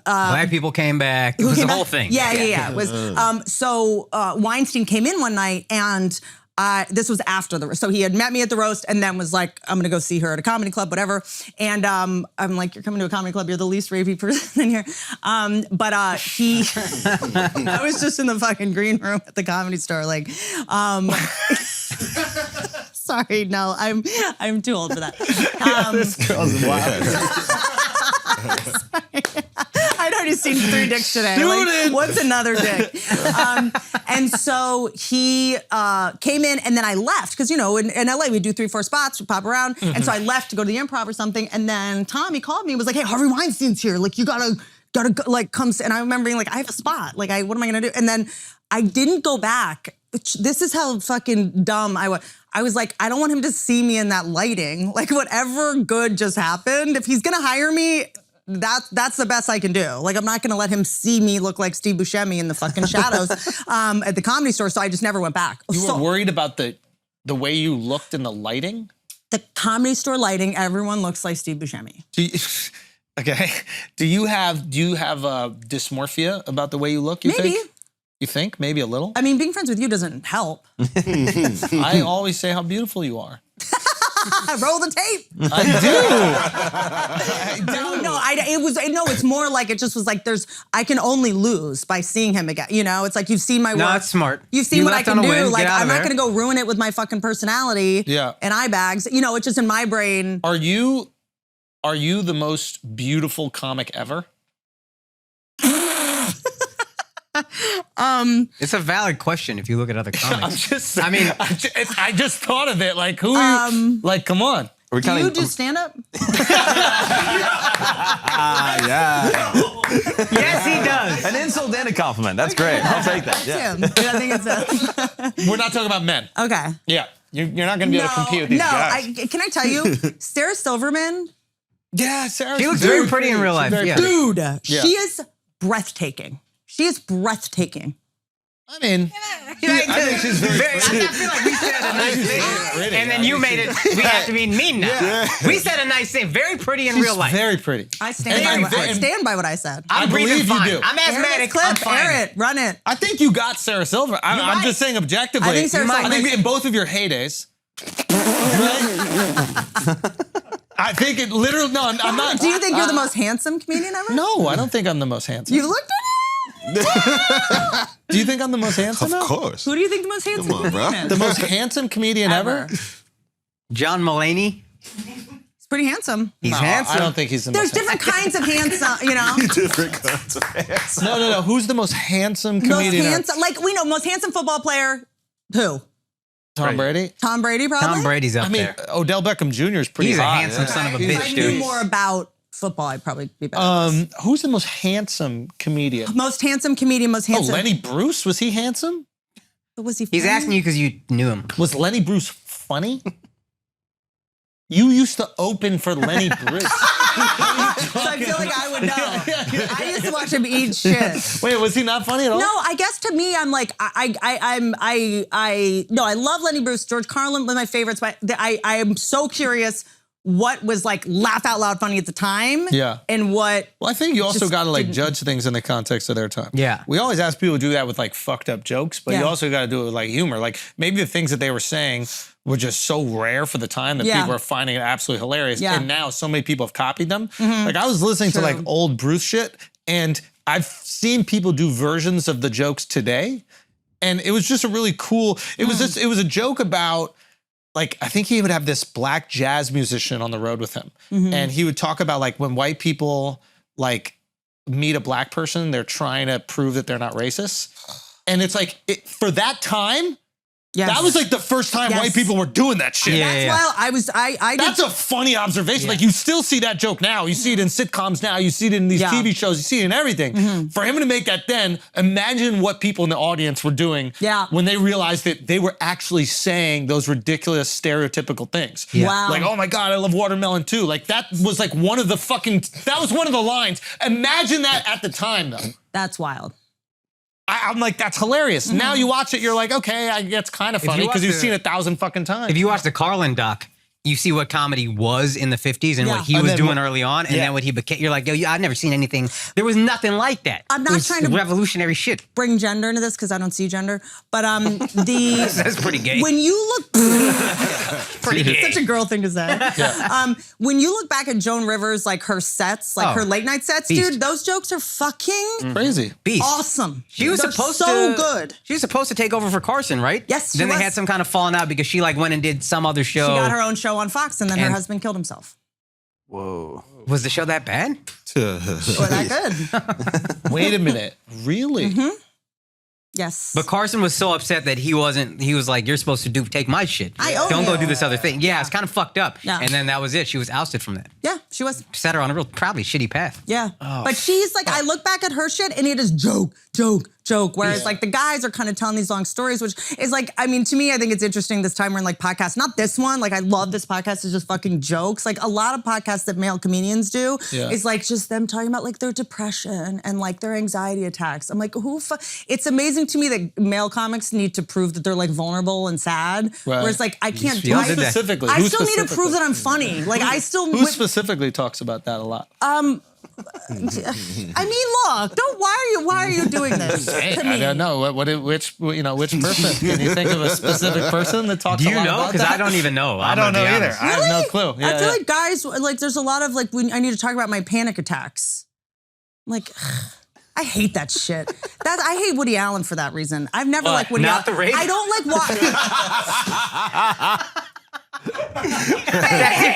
Black people came back. It Who was came the whole back? thing. Yeah. It was so Weinstein came in one night and this was after the roast. So he had met me at the roast and then was like, I'm gonna go see her at a comedy club, whatever. And I'm like, you're coming to a comedy club, you're the least rapey person in here. But I was just in the fucking green room at the Comedy Store, like, sorry, no, I'm too old for that. This girl's wild. I'd already seen 3 dicks today. Like, what's another dick? And so he came in, and then I left because in LA we do 3-4 spots, we pop around, and so I left to go to the Improv or something. And then Tommy called me and was like, "Hey, Harvey Weinstein's here. Like, you gotta like come." And I remember being like, "I have a spot. Like, what am I gonna do?" And then I didn't go back. This is how fucking dumb I was. I was like, I don't want him to see me in that lighting. Like, whatever good just happened, if he's gonna hire me, that's the best I can do. Like, I'm not gonna let him see me look like Steve Buscemi in the fucking shadows at the Comedy Store. So I just never went back. You were worried about the way you looked in the lighting? The Comedy Store lighting, everyone looks like Steve Buscemi. Okay. Do you have dysmorphia about the way you look? Maybe. You think? Maybe a little? I mean, being friends with you doesn't help. I always say how beautiful you are. Roll the tape. I do. It's more like it just was like I can only lose by seeing him again. It's like you've seen my work. No, that's smart. You've seen You what I left can on a do. win. Like, Get out I'm of not there. gonna go ruin it with my fucking personality and eye bags. It's just in my brain. Are you the most beautiful comic ever? It's a valid question if you look at other comics. I just thought of it. Like, who are you? Like, come on. Do you do stand up? Yeah. Yes, he does. An insult and a compliment. That's great. I'll take that. Yeah. Him. I think it's We're not talking about men. okay. Yeah. You're not going to be able to compete with these guys. Can I tell you, Sarah Silverman, Yeah, Sarah. She looks very pretty in real life. Yeah. dude, she is breathtaking. She is breathtaking. I mean, I think she's very I feel like we said a nice thing, and then you made it. We have to be mean now. Yeah. We said a nice thing. Very pretty in real life. Very pretty. I stand by what I said. I believe you do. I'm asthmatic. Clip, I'm fine. air it, run it. I think you got Sarah Silver. I'm just saying objectively. I think Sarah Silverman. I think in both of your heydays. I think it literally. No, I'm not. Do you think you're the most handsome comedian ever? No, I don't think I'm the most handsome. You looked at it? Do you think I'm the most handsome? Of course. Who do you think the most handsome comedian is? The most handsome comedian ever? John Mulaney. He's pretty handsome. He's handsome. I don't think he's the There's most handsome. different kinds of handsome, Different kinds of handsome. No. Who's the most handsome Most comedian ever? handsome, like we know, most handsome football player, who? Tom Brady? Tom Brady, probably? Tom Brady's up there. Odell Beckham Jr. is pretty He's a hot. handsome son of a If bitch, I dude. knew more about football, I'd probably be better. Who's the most handsome comedian? Most handsome comedian, most handsome. Lenny Bruce? Was he handsome? Was he funny? He's asking you because you knew him. Was Lenny Bruce funny? You used to open for Lenny Bruce. So I feel like I would know. I used to watch him eat shit. Wait, was he not funny at all? No, I guess to me, I'm like, no, I love Lenny Bruce. George Carlin, one of my favorites. But I am so curious what was like laugh out loud funny at the time. Yeah. And what. Well, I think you also just got to like didn't- judge things in the context of their time. Yeah. We always ask people to do that with like fucked up jokes, but you Yeah. also got to do it with like humor. Like maybe the things that they were saying were just so rare for the time that Yeah. people are finding it absolutely hilarious. Yeah. And now so many people have copied them. Like I was listening to like old Bruce shit, and I've seen people do versions of the jokes today. And it was just a really cool, it was a joke about, like, I think he would have this black jazz musician on the road with him. And he would talk about like when white people like meet a black person, they're trying to prove that they're not racist. And it's like, for that time, Yes. that was like the first time Yes. white people were doing that shit. That's why I That's a funny observation. Like you still see that joke now. You see it in sitcoms now. You see it in these Yeah. TV shows. You see it in everything. For him to make that then, imagine what people in the audience were doing when they realized that they were actually saying those ridiculous stereotypical things. Yeah. Wow. Like, oh my God, I love watermelon too. Like that was like one of the that was one of the lines. Imagine that at the time though. That's wild. I'm like, that's hilarious. Now you watch it, you're like, okay, I guess it's kind of funny you because watch you've the- seen it 1,000 fucking times. If you watch the Carlin doc, you see what comedy was in the 50s and Yeah. what he And was then doing early on, and then what he became. You're like, yo, I've never seen anything. There was nothing like that. I'm not It was trying to- revolutionary shit. Bring gender into this because I don't see gender. But That's pretty gay. when you look Pretty gay. such a girl thing to say. When you look back at Joan Rivers, like her sets, like Oh, her late night sets, beast. dude, those jokes are fucking Crazy. Beast. awesome. She was They're supposed so to good. She was supposed to take over for Carson, right? Yes, she Then they was. had some kind of falling out because she like went and did some other show. She got her own show on Fox, and then her And- husband killed himself. Whoa. Was the show that bad? Well, that good. Wait a minute. Really? Yes. But Carson was so upset that he wasn't. He was like, "You're supposed to take my shit. I own Don't go you." do this other thing." Yeah, it's kind of fucked up. Yeah. And then that was it. She was ousted from that. Yeah, she was. Set her on a real probably shitty path. Yeah. But she's like, I look back at her shit and it is joke. Whereas like the guys are kind of telling these long stories, which is like, I mean, to me, I think it's interesting this time we're in like podcasts. Not this one. Like I love this podcast. It's just fucking jokes. Like a lot of podcasts that male comedians do is like just them talking about like their depression and like their anxiety attacks. I'm like, it's amazing to me that male comics need to prove that they're like vulnerable and sad. Right. Whereas like I can't we all do did that. Specifically. I Who still need to specifically? prove that I'm funny. Like I still Who specifically talks about that a lot? I mean, look, why are you doing this to I me? don't know. Which person? Can you think of a specific person that talks Do a you lot know? about Because that? I don't even know. I don't know either. I have no clue. I feel like guys, like there's a lot of like when I need to talk about my panic attacks. I'm like, I hate that shit. I hate Woody Allen for that reason. I've never liked Woody Not Allen. the rape? I don't like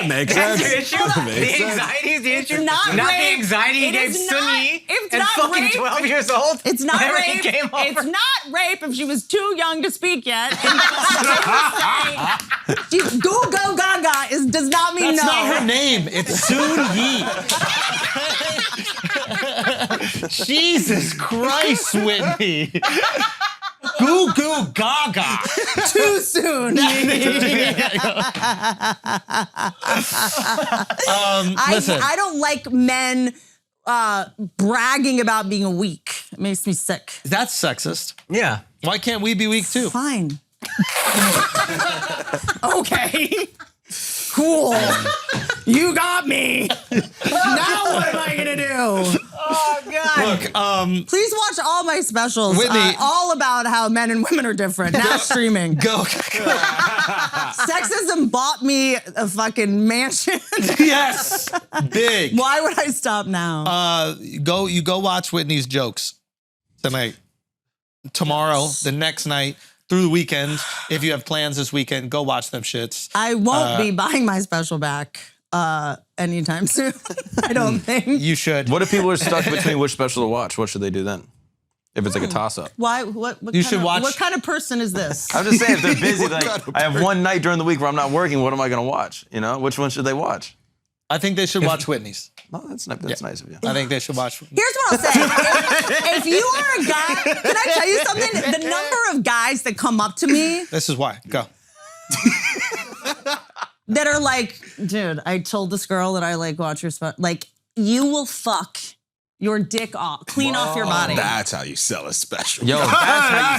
Makes That's sense. your issue. Makes The sense. anxiety is the issue. not the rape. anxiety he It gave is Sun not- Yi it's at not fucking rape. 12 years old. It's not Whenever rape. he came over. It's not rape if she was too young to speak yet. Go Gaga does not mean That's no. not her name. It's Soon Yi. Jesus Christ, Whitney. Goo Goo Gaga. Too soon. Listen. I don't like men bragging about being weak. It makes me sick. That's sexist. Yeah. Why can't we be weak too? Fine. Okay. Cool. You got me. Now what am I gonna do? Oh God. Look, Please watch all my specials. Whitney. All about how men and women are different. Now streaming. go. Sexism bought me a fucking mansion. Yes. Big. Why would I stop now? You go watch Whitney's jokes tonight. Tomorrow, the next night, through the weekend. If you have plans this weekend, go watch them shits. I won't be buying my special back anytime soon. I don't think. You should. What if people are stuck between which special to watch? What should they do then? If it's like a toss-up. Why? What You kind should of, watch- What kind of person is this? I'm just saying, if they're busy, like, I have one night during the week where I'm not working, what am I going to watch? You know? Which one should they watch? I think they should watch Whitney's. No, that's nice of you. I think they should watch. Here's what I'll say. If you are a guy, can I tell you something? The number of guys that come up to me This is why. Go. that are like, dude, I told this girl that I like watch your spot. Like, you will fuck your dick off, clean off your body. That's how you sell a special. Yo, that's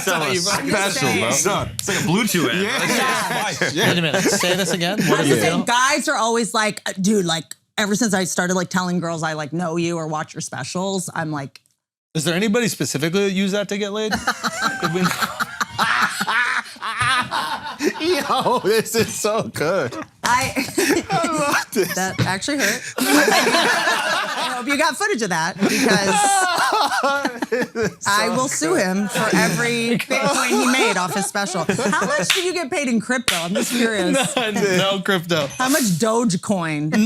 how you sell a I'm just special, bro. saying. It's like a Bluetooth app. Wait a minute. Say this again. What I'm do you just saying, do? guys are always like, dude, like, ever since I started like telling girls I like know you or watch your specials, I'm like, Is there anybody specifically that use that to get laid? Yo, this is so good. I love this. that actually hurt. I hope you got footage of that because I will sue him for every Bitcoin he made off his special. How much did you get paid in crypto? I'm just curious. No crypto. How much Dogecoin?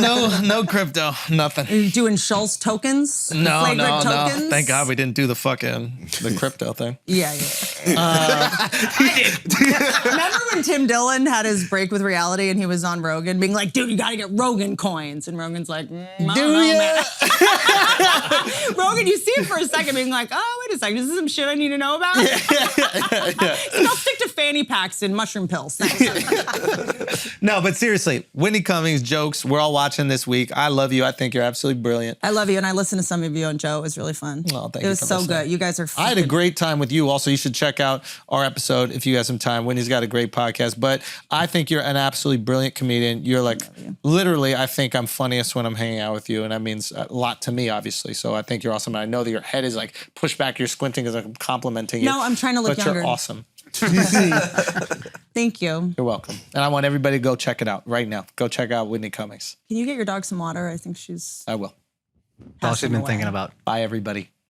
No crypto. Nothing. Are you doing Schultz tokens? No. Flagrant tokens? Thank God we didn't do the crypto thing. Yeah. Remember when Tim Dillon had his break with reality and he was on Rogan being like, dude, you gotta get Rogan coins. And Rogan's like, I don't know, man. Rogan, you see him for a second being like, oh, wait a second, is this some shit I need to know about? So I'll stick to fanny packs and mushroom pills. Thanks. No, but seriously, Whitney Cummings jokes. We're all watching this week. I love you. I think you're absolutely brilliant. I love you, and I listened to some of you on Joe. It was really fun. Oh, thank you. It you was for so listening. good. You guys are. I had a great time with you. Also, you should check out our episode if you have some time. Whitney's got a great podcast. But I think you're an absolutely brilliant comedian. You're like, literally, I think I'm funniest when I'm hanging out with you, and that means a lot to me, obviously. So I think you're awesome. And I know that your head is like pushed back. You're squinting because I'm complimenting you. No, I'm trying to look but younger. You're awesome. Thank you. You're welcome. And I want everybody to go check it out right now. Go check out Whitney Cummings. Can you get your dog some water? I think she's. I will. That's all she's been thinking about. Bye, everybody.